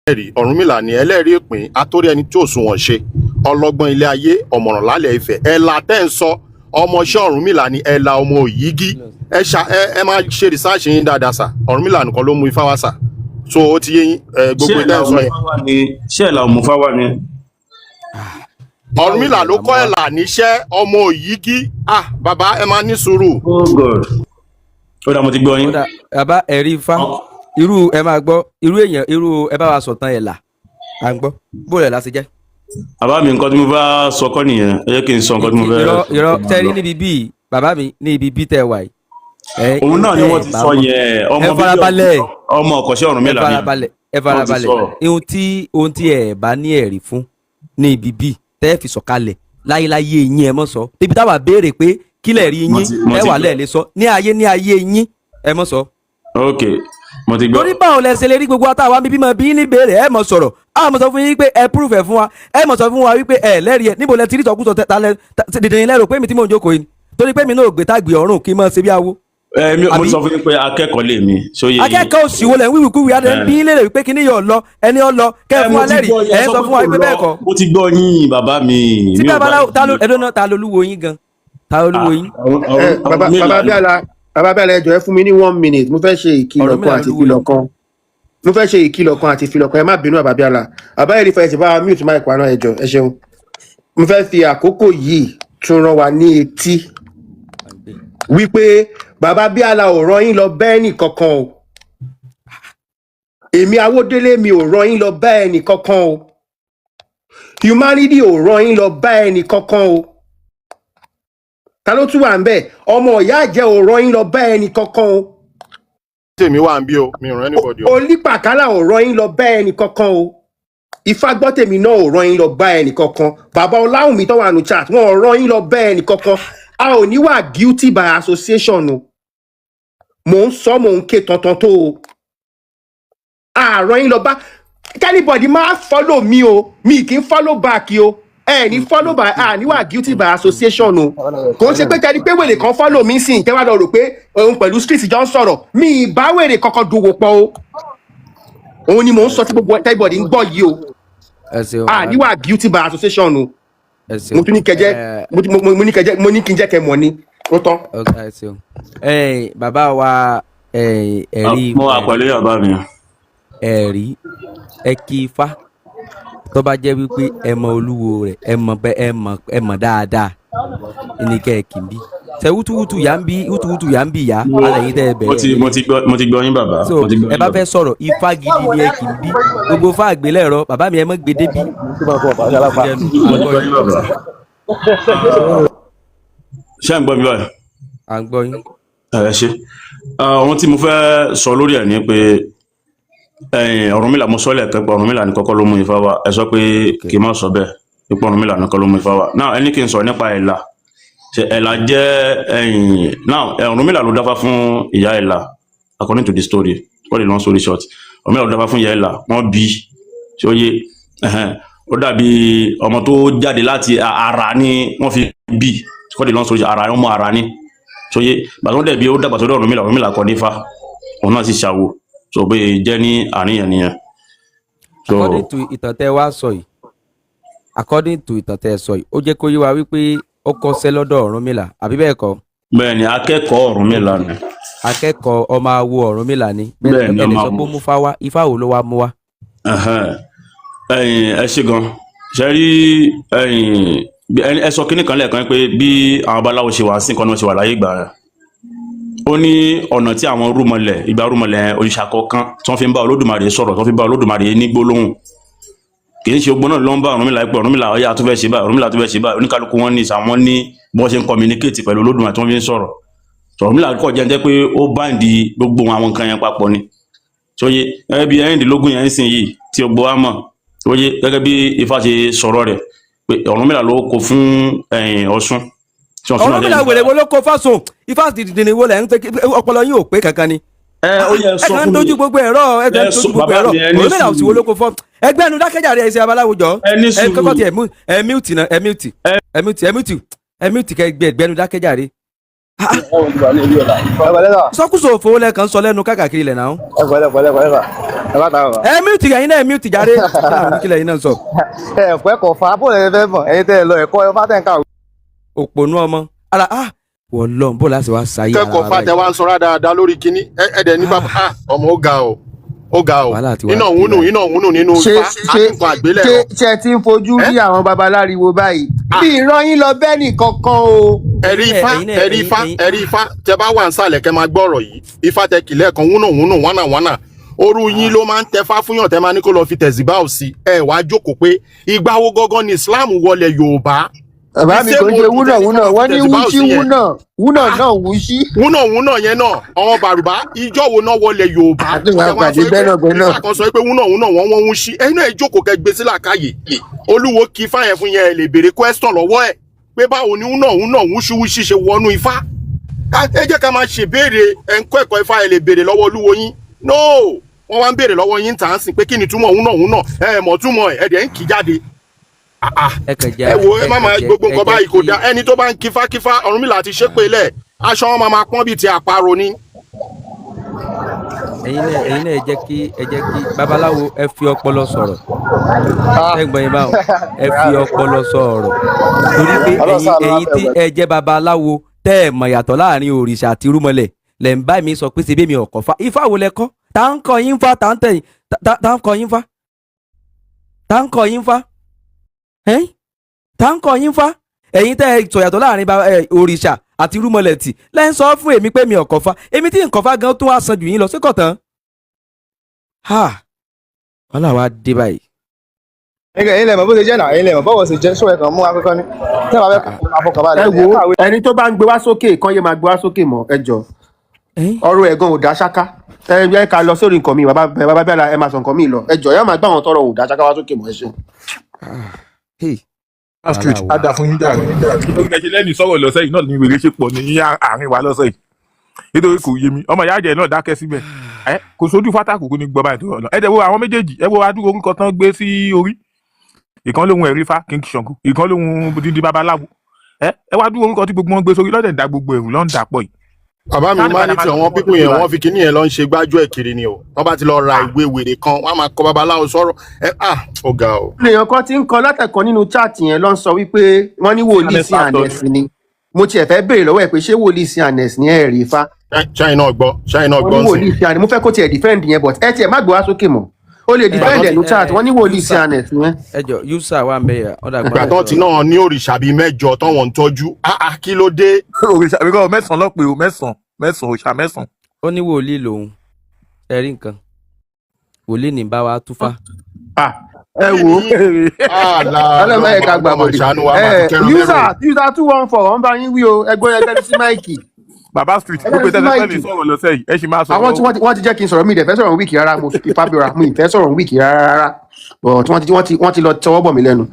ẹ̀rí Ọ̀rúnmìlà ni ẹlẹ́rìí ìpín atórí ẹni tí ò sunwọ̀n ṣe ọlọ́gbọ́n ilé ayé ọ̀mọ̀ràn lálẹ́ Ifẹ̀ ẹ̀là tẹ́ ń sọ ọmọọṣẹ́ Ọ̀rúnmìlà ni ẹ̀là ọmọ Òyìgí ẹ máa ṣe research yín dáadáa sà Ọ̀rúnmìlà nìkan ló mú Ifá wá sà so ó ti yé yín gbogbo ìdá ẹ̀sọ́ yẹn. ṣé ẹ̀là ọmọ Ifá wá ni. Ọ̀rúnmìlà ló kọ́ ẹ̀là níṣẹ́ ọmọ Òyìgí bàbá ẹ máa ní sùúrù. Oh God. Ó dà mo ti gbọ́ yín. Bàbá ẹ̀rí Ifá irú ẹ máa gbọ́ irú èèyàn irú ẹ bá wa sọ̀tàn ẹ̀là à ń gbọ́ bó lẹ̀ láti jẹ́. Bàbá mi nǹkan tí mo bá sọ kọ́ nìyẹn ẹ jẹ́ kí n sọ nǹkan tí mo fẹ́. Irọ́ tẹ́rí níbi bíi bàbá mi ní ibi bí tẹ́ wà yìí. Òun náà ni wọ́n ti sọ yẹn ọmọ ọ̀kọ̀ṣẹ́ Ọ̀rúnmìlà ni. Ẹ farabalẹ̀ ohun tí ẹ bá ní ẹ̀rí fún ní ibi bíi tẹ́ fi sọ̀kalẹ̀ láyéláyé yín ẹ mọ̀ sọ débi táwa béèrè pé kílẹ̀ rí yín ẹ wà lẹ́ẹ̀lẹ́ sọ ní ayé yín ẹ mọ̀ sọ. Ok mo ti gbọ́. torí báwọn lẹ ṣe lè rí gbogbo àtàwọn bíbí mọ bí ní béèrè ẹ mọ̀ sọ̀rọ̀ a mọ̀ sọ fún yín pé ẹ proof ẹ fún wa ẹ mọ̀ sọ fún wa wípé ẹ lẹ́rìí ẹ níbo lẹ ti rí sọkúsọ dìde lẹ́rọ pé mi tí mò ń jókòó yìí torí pé mi náà gbé tàgbé ọ̀run kí n mọ̀ ṣe bí awo. Mo sọ fún yín pé akẹ́kọ̀ọ́ lè mi. Akẹ́kọ̀ọ́ òsì wo lẹ̀ ń wíwì kúwì adé ń bí lérè wípé kí ni yóò lọ ẹni ọ lọ kẹ́ fún wa lẹ́rìí ẹ̀ sọ fún wa wípé bẹ́ẹ̀ kọ́. Mo ti gbọ́ yín bàbá mi. Tí Babalawo ta lolúwo yín gan ta lolúwo yín. Bàbá Bíálà ẹ jọ̀ọ́ ẹ fún mi ní 1 minute mo fẹ́ ṣe ìkìlọ̀ kan àti ìfilọ̀ kan ẹ má bínú Bàbá Bíálà bàbá yẹn nífẹ̀ẹ́ ti bá mute mic wa náà ẹ jọ̀ọ́ ẹ ṣeun mo fẹ́ fi àkókò yìí tún rán wa ní etí wípé Bàbá Bíálà ò rán yín lọ bẹ́ẹ̀ ní kankan o èmi Awódélé mi ò rán yín lọ bẹ́ẹ̀ ní kankan o Humanity ò rán yín lọ bẹ́ẹ̀ ní kankan o ta ló tún wà ń bẹ̀ ọmọ ìyá àjẹ́ ò rán yín lọ bẹ́ẹ̀ ní kankan o tèmi wà ń bí o mi ò rán anybody o. Olípàkálà ò rán yín lọ bẹ́ẹ̀ ní kankan o Ifágbọ́tèmi náà ò rán yín lọ bẹ́ẹ̀ ní kankan bàbá Ọláwùmí tó wà nù chat wọn ò rán yín lọ bẹ́ẹ̀ ní kankan a ò ní wà guilty by association o mò ń sọ mò ń ké tantan tó o àárọ̀ yín lọ bá anybody máa follow mi o mi kì í follow back o ẹ ní follow by ní wà guilty by association o kò ń ṣe pé tẹ́ni pé wèrè kan follow mi sìn tẹ́wá lọ rò pé òun pẹ̀lú street jọ ń sọ̀rọ̀ mi ìbá wèrè kankan dòwò pọ̀ o òun ni mò ń sọ tí gbogbo everybody ń gbọ́ yìí o ní wà guilty by association o mo tún ní kẹjẹ mo ní kí n jẹ́ kẹ mọ̀ ni ó tán. Bàbá wa ẹ̀rí mo wà pẹ̀lú bàbá mi. Ẹ̀rí ẹ kí Ifá tó bá jẹ́ wípé ẹ mọ olúwo rẹ̀ ẹ mọ̀ dáadáa ní kẹ́ẹ̀kì bí ṣe wútúwútú yà ń bí yá alẹ́ yìí tẹ́ ẹ bẹ̀rẹ̀. mo ti gbọ́ yín bàbá. so ẹ bá fẹ́ sọ̀rọ̀ Ifá gidi ni ẹ kì í bí gbogbo fá àgbélẹ̀rọ bàbá mi ẹ mọ́ gbé débí. ṣé à ń gbọ́ mi báyìí. à ń gbọ́ yín. ẹ ṣe ohun tí mo fẹ́ sọ lórí ẹ̀ ni pé Ọ̀rúnmìlà mo sọ lẹ́ẹ̀kan pé Ọ̀rúnmìlà ní kọ́kọ́ ló mú Ifá wá ẹ sọ pé kì í má sọ bẹ́ẹ̀ pé Ọ̀rúnmìlà ní kọ́kọ́ ló mú Ifá wá náà ẹni kí n sọ nípa ẹ̀là ẹ̀là jẹ́ náà Ọ̀rúnmìlà ló dáfá fún ìyá ẹ̀là according to the story what the long story short Ọ̀rúnmìlà ló dáfá fún ìyá ẹ̀là wọ́n bí tí ó yé ó dàbí ọmọ tó jáde láti ara ni wọ́n fi bí what the long story ara ọmọ ara ni tí ó yé gbàtọ́ dẹ̀ bí ó dàgbà sọ́dọ̀ Ọ̀rúnmìlà kọ́ nífá òun náà sì ṣàwò so bẹ́ẹ̀ jẹ́ ní àríyàn nìyẹn. according to ìtàn tẹ́ wá sọ yìí according to ìtàn tẹ́ sọ yìí ó jẹ́ kó yé wa wípé ó kọ́ṣẹ́ lọ́dọ̀ Ọ̀rúnmìlà àbí bẹ́ẹ̀ kọ́. bẹ́ẹ̀ ni akẹ́kọ̀ọ́ Ọ̀rúnmìlà ni. akẹ́kọ̀ọ́ ọmọ awo Ọ̀rúnmìlà ni. bẹ́ẹ̀ ni ọmọ awo. ẹni sọ pé ó mú Ifá wá Ifá wo ló wá mú wá. ẹ ṣe gan ṣe rí ẹ sọ kínní kan lẹ́ẹ̀kan pé bí àwọn babaláwo ṣe wà sí nǹkan náà ṣe wà láyé ìgbà rẹ̀ ó ní ọ̀nà tí àwọn ìgbà rúmọlẹ̀ òrìṣà kọ̀ọ̀kan tí wọ́n fi ń bá Olódùmarè sọ̀rọ̀ tí wọ́n fi ń bá Olódùmarè ní gbólóhùn kì í ṣe ogbó náà ló ń bá Ọ̀rúnmìlà pé Ọ̀rúnmìlà ọ̀yà tó fẹ́ ṣe báyìí Ọ̀rúnmìlà tó fẹ́ ṣe báyìí oníkálukú wọn ní ìsàwọn ní bí wọ́n ṣe ń communicate pẹ̀lú Olódùmarè tí wọ́n fi ń sọ̀rọ̀ Ọ̀rúnmìlà kọ̀ jẹ́ pé ó báǹdì gbogbo àwọn nǹkan yẹn papọ̀ ni sóye gẹ́gẹ́ bí ẹ̀rìndínlógún yẹn ń sìn yìí tí gbogbo wa mọ̀ sóye gẹ́gẹ́ bí Ifá ṣe sọ̀rọ̀ rẹ̀ pé Ọ̀rúnmìlà ló kó fún Ọ̀ṣun. Ọ̀rúnmìlà wèrè wo ló kó fásùn Ifá dìdìdì wo lẹ̀ ń tẹ́ ọpọlọ yín ò pé kankan ni. ó yẹ sọ fún mi ẹ kàn ń dojú gbogbo ẹ̀rọ Ọ̀rúnmìlà ò sì wo ló kó fọ́ ẹgbẹ́ ẹnu dákẹ́jàre ẹ̀sìn Babaláwo jọ ẹ kọ́kọ́ ti ẹ mute kẹ ẹgbẹ́ ẹnu dákẹ́jàre. sọkúsọ òfò lẹ́ẹ̀kan sọ lẹ́nu káàkiri lẹ̀ náà. ẹ mute ẹ̀yin náà mute jáde kílẹ̀ yín náà sọ. ẹ̀kọ́ ẹ̀kọ́ fa bó lè fẹ́ mọ̀ ẹ̀yin tẹ́ ẹ lọ ẹ̀kọ́ ẹ̀ fátẹ̀ ń kà. òpònú ọmọ ara wọ́n lọ bó láti wá sáyé ara kẹ́kọ̀ọ́ fàtẹ́ wa ń sọ̀rọ̀ dáadáa lórí kinní ẹ̀ẹ́dẹ̀ ní bàbá ọmọ ó ga o iná òun nínú ifá àtúnkọ àgbélẹ̀. ṣe ti ń fojú rí àwọn babaláriwo báyìí bí ìran yín lọ bẹ́ẹ̀ nìkankan o. ẹ̀rí ifá tẹ bá wà ń sàlẹ̀ kẹ́ máa gbọ́ ọ̀rọ̀ yìí ifá tẹ kìlẹ̀ kan wúnà wánà orú yín ló máa ń tẹfá fúnyàn tẹ máa ní kó lọ fi tẹ̀síbá ò sí ẹ wá jókòó pé ìgbà wo gangan ni Islam wọlé Yorùbá. bàbá mi kò ń ṣe wúnà wọ́n ní wúṣí wúnà náà wúṣí. wúnà yẹn náà ọmọ bàrùbá ìjọ wo náà wọlé Yorùbá. ìgbà kan sọ pé wúnà wọ́n wúṣí ẹ̀yin náà ìjókòó kẹ́ gbé sílà káyè olúwo kí fáyẹn fún yẹn lè béèrè question lọ́wọ́ ẹ̀ pé báwo ni wúnà wúṣí ṣe wọnú ifá. ẹ jẹ́ ká máa ṣèbéèrè ẹ̀ńkọ́ ẹ̀kọ́ ifá ẹ̀ lè béèrè lọ́wọ́ olúwo yín no wọ́n wá ń béèrè lọ́wọ́ yín tàn án sìn pé kí ni túmọ̀ wúnà ẹ mọ̀ túmọ̀ ẹ̀ ẹ̀dẹ̀ ń kí jáde. ẹ wo ẹ má máa gbogbo nǹkan báyìí kò dá ẹni tó bá ń kífá Ọ̀rúnmìlà ti ṣépè lẹ̀ aṣọ wọn máa pọ́n bíi ti àparò ni. ẹ̀yin náà ẹ jẹ́ kí babaláwo ẹ fi ọpọlọ sọ̀rọ̀ ẹ̀gbọ́n yín báwọn ẹ fi ọpọlọ sọ̀rọ̀ torí pé ẹ̀yin tí ẹ jẹ́ babaláwo tẹ́ ẹ mọ̀ yàtọ̀ láàrin òrìṣà àti irúmọlẹ̀ lẹ̀ ń bá mi sọ pé ṣe bí mi ọ̀kọ̀ fa ifá wo lẹ kọ́ tá ń kọ́ yín fa tá ń tẹ̀yìn tá ń kọ́ yín fa tá ń kọ́ yín fa tá ń kọ́ yín fa ẹ̀yin tẹ́ ẹ sọ̀yàtọ̀ láàrin òrìṣà àti irúmọlẹ̀ tì lẹ́yìn sọ fún èmi pé mi ọ̀kọ̀ fa èmi tí nǹkan fa gan tó wá san jù yín lọ sí kọ̀tàn. wọ́n là wá dé báyìí. ẹ̀yin lẹ̀ mọ̀ bó ṣe jẹ́ náà ẹ̀yin lẹ̀ mọ̀ bọ́wọ́ ṣe jẹ́ sóò ẹ̀kan mú akẹ́kọ̀ọ́ ni tí wọ́n bá fẹ́ àfọkànbalẹ̀. ẹ wo ẹni tó bá ń gbé wá sókè kan yé máa gbé wá sókè mọ́ ẹ jọ ọ̀rọ̀ ẹ̀gan ò dá ṣáká ẹ ká lọ sórí nǹkan mi bàbá bẹ́ẹ̀ ẹ máa sọ nǹkan mi lọ ẹ jọ yá máa gbá àwọn tọrọ ò dá ṣáká wá sókè mọ́ ẹ ṣeun. street ada fún yín dàrú nítorí ẹ ṣe lẹ́nu sọ̀rọ̀ lọ́sẹ̀ yìí náà ní wèrè ṣe pọ̀ ní àárín wa lọ́sẹ̀ yìí nítorí kò yé mi ọmọ ìyá àjẹ́ náà dákẹ́ síbẹ̀ kò sójú fátàkù kò ní gbọ́ báyìí tó rọ̀ lọ ẹ dẹ̀ wo àwọn méjèèjì ẹ wo adúgbò orúkọ tán gbé sí orí ìkan lóhun ẹ̀rí fá King Ṣàngó ìkan lóhun dídí babaláwo ẹ wá dúró orúkọ tí gbogbo wọn gbé sórí lọ́dẹ̀ ń da gbogbo ẹ̀rù lọ́n dà pọ̀ yìí. bàbá mi máa ní tí àwọn pípín yẹn wọ́n fi kíní yẹn lọ ń ṣe gbájú ẹ̀ kiri ni o wọ́n bá ti lọ ra ìwé wèrè kan wọ́n á máa kọ babaláwo sọ̀rọ̀ ó ga o. èèyàn kan ti ń kọ látẹ̀kọ́ nínú chat yẹn ló ń sọ wípé wọ́n ní wòlíì sí ànẹ́sì ni mo tiẹ̀ fẹ́ béèrè lọ́wọ́ ẹ̀ pé ṣé wòlíì sí ànẹ́sì ni ẹ̀ rí ifá. ṣáì náà gbọ́ wọ́n ní wòlíì sí ànẹ́sì mo fẹ́ kó tiẹ̀ defend yẹn but ẹ tiẹ̀ má gbé wá sókè mọ́ o lè defend ẹ̀ ní chat wọ́n ní wòlíì sí ànẹ́sì ni. ẹ jọ yusa wà ń bẹ yà ọ̀dà ìgbà tó ti náà ní òrìṣà bíi mẹ́jọ tó wọ́n ń tọ́jú kí ló dé. òrìṣà mi kọ́ mẹ́sàn-án lọ́pẹ́ o mẹ́sàn-án òòṣà mẹ́sàn-án. ó ní wòlíì lòun ẹ̀rí nǹkan wòlíì ní bá wa túfá. ẹ wo ọlọ́mọ ẹ̀ka gbàgbọ́dé user 214 wọ́n bá yín wí o ẹgbẹ́ ẹgbẹ́ sí máìkì. baba street ló pe tẹ́lẹ̀ tẹ́lẹ̀ sọ̀rọ̀ lọ́sẹ̀ yìí ẹ ṣì máa sọ̀rọ̀. àwọn tí wọ́n ti jẹ́ kí n sọ̀rọ̀ mi ìdẹ̀fẹ́ sọ̀rọ̀ wíìkì rárá mo fi fábíọ́ra mi ìfẹ́ sọ̀rọ̀ wíìkì rárá but wọ́n ti lọ tọwọ́ bọ̀ mí lẹ́nu.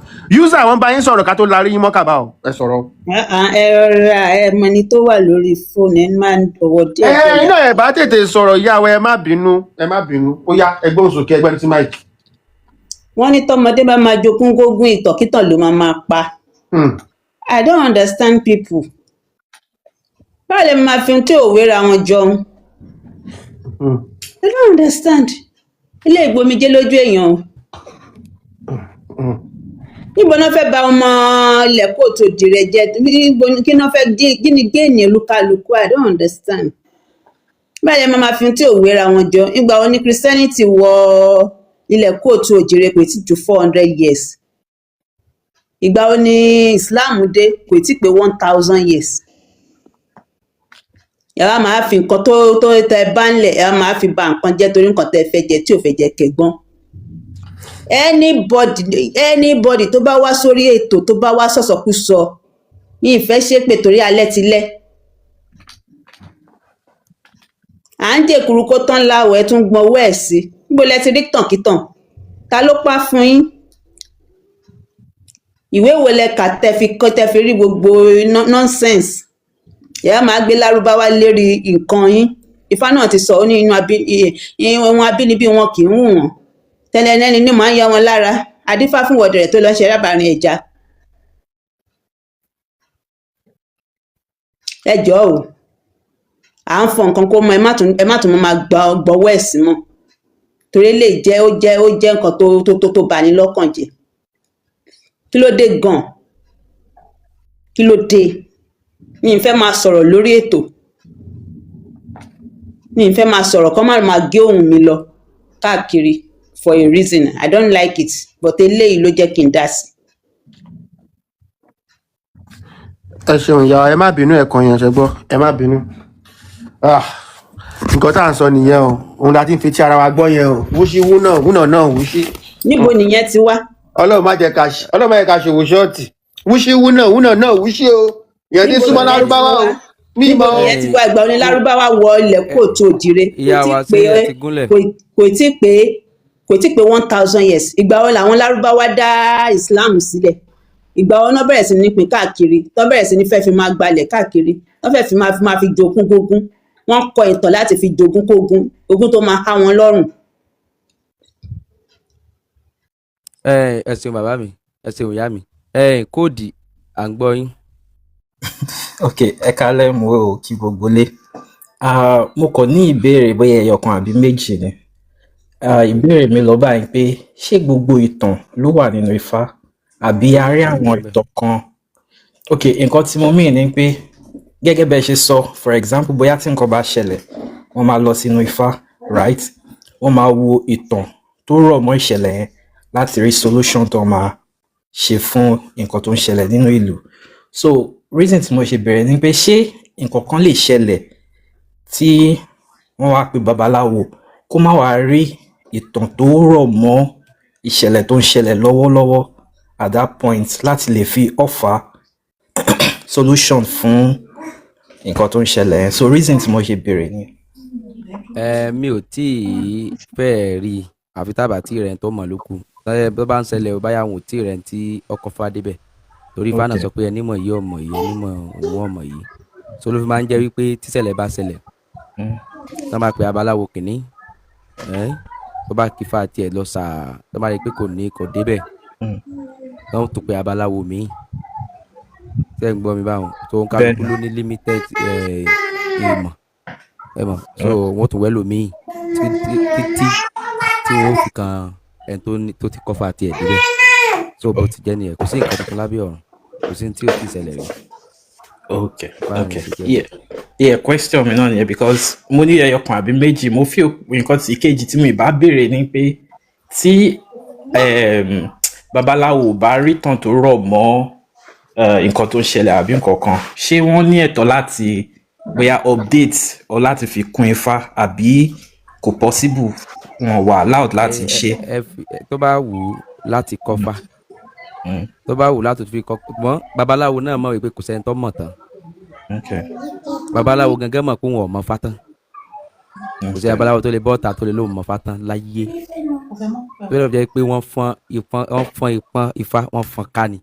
user wọ́n bá yín sọ̀rọ̀ ká tó larí yín mọ́kàbá o ẹ sọ̀rọ̀. ẹ rọra ẹ mọ ẹni tó wà lórí fóònù ẹ máa ń dọwọ́ díẹ̀. iná ẹ̀ bá tètè sọ̀rọ̀ ìyàwó ẹ má bínú ó yá ẹgbẹ́ òsòkè ẹgbẹ́ ní sí máìkì. wọ́n ní tọmọdé bá máa jogún gógún ìtọ̀kítàn ló máa pa. I don't understand people. báwo lè máa fi tí òwe ra wọn jọun. I don't understand. ilé ìgbomijé lójú èèyàn o. níbo náà fẹ́ ba ọmọ ilẹ̀ kóòtù òdìrẹ jẹ kí náà fẹ́ kí ni géènì olúkálùkù I don't understand. báwo lè máa fi tí òwe ra wọn jọ ìgbà wo ni Christianity wọ ilẹ̀ kóòtù òjìrè kò tí ju 400 years ìgbà wo ni Islam dé kò tí pé 1000 years yàrá máa fi nǹkan tó tẹ bá ńlẹ̀ yàrá máa fi ba nǹkan jẹ́ torí nǹkan tẹ fẹ́ jẹ tí ò fẹ́ jẹ kẹgbọ́n anybody tó bá wá sórí ètò tó bá wá sọ̀sọ̀kúsọ ní ìfẹ́ ṣépè torí alẹ́ ti lẹ́ à ń jèkúrú kó tán láwọ̀ ẹ tún gbọ́n owó ẹ̀ sí níbo lẹ ti rí tànkítàn ta ló pa fún yín ìwé wo lẹ kà tẹ fi rí gbogbo nonsense ìyá máa gbé lárúbáwá lérí nǹkan yín Ifá náà ti sọ ó ní inú abínibí wọn kì í wù wọn tẹlẹnẹni ní máa ń yọ wọn lára adífá fún wọ̀dẹ̀rẹ̀ tó lọ ṣe rábàrin ẹja ẹ jọ̀ọ́ o à ń fọ nǹkan kó mọ ẹ má tún máa gbọ́wọ́ ẹ̀sìn mọ́ torí lè jẹ́ ó jẹ́ nǹkan tó bani lọ́kàn jẹ́. Kí ló dé gan? Kí ló dé? Mi ì fẹ́ máa sọ̀rọ̀ lórí ètò. Mi ì fẹ́ máa sọ̀rọ̀ kọ́ máa gé ohùn mi lọ káàkiri for a reason. I don't like it, but eléyìí ló jẹ́ kí n dá sí. ẹ ṣeun ìyá ẹ má bínú ẹ̀kan yẹn ṣe gbọ́ ẹ má bínú. Nǹkan tá à ń sọ nìyẹn o òun la ti ń fetí ara wa gbọ́ yẹn o wúṣí wúnà náà wúṣí. Níbo nìyẹn ti wá? Ọlọ́run má jẹ́ ká ṣòwò ṣọ́ọ̀tì wúṣí wúnà náà wúṣí o ìyẹn ti súnmọ́ lárúbáwá o. Níbo nìyẹn ti wá? Ìgbà oní lárúbáwá wọ ilẹ̀ kóòtù òjìire kò tí pé 1000 years. Ìgbà wo làwọn lárúbáwá dá Islam sílẹ̀? Ìgbà wo náà bẹ̀rẹ̀ sí ní pín káàkiri tó bẹ̀rẹ̀ sí ní fẹ́ fi máa gbalẹ̀ káàkiri tó fẹ́ fi máa fi jogún gógún. Wọ́n kọ ìtàn láti fi jogún kógún ogún tó máa há wọn lọ́rùn. Ẹ ṣeun bàbá mi ẹ ṣeun ìyá mi kóòdì à ń gbọ́ yín. Ok, ẹ kálẹ̀ mú o kí gbogbo lé. Mo kàn ní ìbéèrè bóyá ẹyọkan àbí méjì ni. Ìbéèrè mi lọ báyìí pé ṣé gbogbo ìtàn ló wà nínú Ifá àbí a rí àwọn ìtàn kan? Ok, nǹkan tí mo mean ni pé gẹ́gẹ́ bẹ́ẹ̀ ṣe sọ for example bóyá tí nǹkan bá ṣẹlẹ̀ wọ́n máa lọ sínú Ifá right? Wọ́n máa wo ìtàn tó rọ̀ mọ́ ìṣẹ̀lẹ̀ yẹn láti rí solution tó máa ṣe fún nǹkan tó ń ṣẹlẹ̀ nínú ìlú. So reason tí mo ṣe bẹ̀rẹ̀ ni pé ṣé nǹkan kan lè ṣẹlẹ̀ tí wọ́n wá pe babaláwo kó má wá rí ìtàn tó rọ̀ mọ́ ìṣẹ̀lẹ̀ tó ń ṣẹlẹ̀ lọ́wọ́lọ́wọ́ at that point láti lè fi offer solution fún nǹkan tó ń ṣẹlẹ̀ yẹn. So reason tí mo ṣe bẹ̀rẹ̀ ni. Mi ò tí ì fẹ́ rí àfi tábà tí rẹ̀ tó mọ̀ lókù tó bá ń ṣẹlẹ̀ báyà wọn ò tí rẹ̀ tí ọkọ̀ fà débẹ̀ torí Ifá sọ pé ẹni mọ̀ yìí ọmọ yìí ẹni mọ̀ òun ọmọ yìí so ló fi máa ń jẹ́ wípé tíṣẹ̀lẹ̀ bá ṣẹlẹ̀ tó bá pe babaláwo kìíní tó bá kí Ifá tiẹ̀ lọ sàá tó bá rí pé kò débẹ̀ tó tó pe babaláwo míì tẹ́ ń gbọ́ mi báwọn tó ń kálukú ló ní limited ìmọ̀ ẹ̀mọ̀ so wọ́n tún wẹ́lò míì títí tí wọ́n fi kan ẹni tó ti kọ́fà tiẹ̀ débẹ̀ so bó ti jẹ́ nìyẹn kò sí nǹkan tuntun lábẹ́ ọ̀run kò sí tí ó ti ṣẹlẹ̀ rí. Okay. Yeah, question mi náà nìyẹn because mo ní ẹyọkan àbí méjì mo fi nǹkan tí ìkejì tí mo bá béèrè ni pé tí babaláwo bá rí tàn tó rọ̀ mọ́ nǹkan tó ń ṣẹlẹ̀ àbí nǹkan kan ṣé wọ́n ní ẹ̀tọ́ láti bóyá update or láti fi kún Ifá àbí kò possible wọn wà allowed láti ṣe. tó bá wù ú láti kọ́fà tó bá wù láti fi kọ́ mọ́ babaláwo náà mọ̀ wípé kò sẹ́ni tó mọ̀ tán babaláwo gangan mọ̀ pé wọn ò mọ̀ Fá tán kò sí babaláwo tó lè bọ́ ọ̀tá tó lè lóun mọ̀ Fá tán láyé tó lè jẹ́ pé wọ́n fọ́n Ifá wọ́n fọ́n ká ni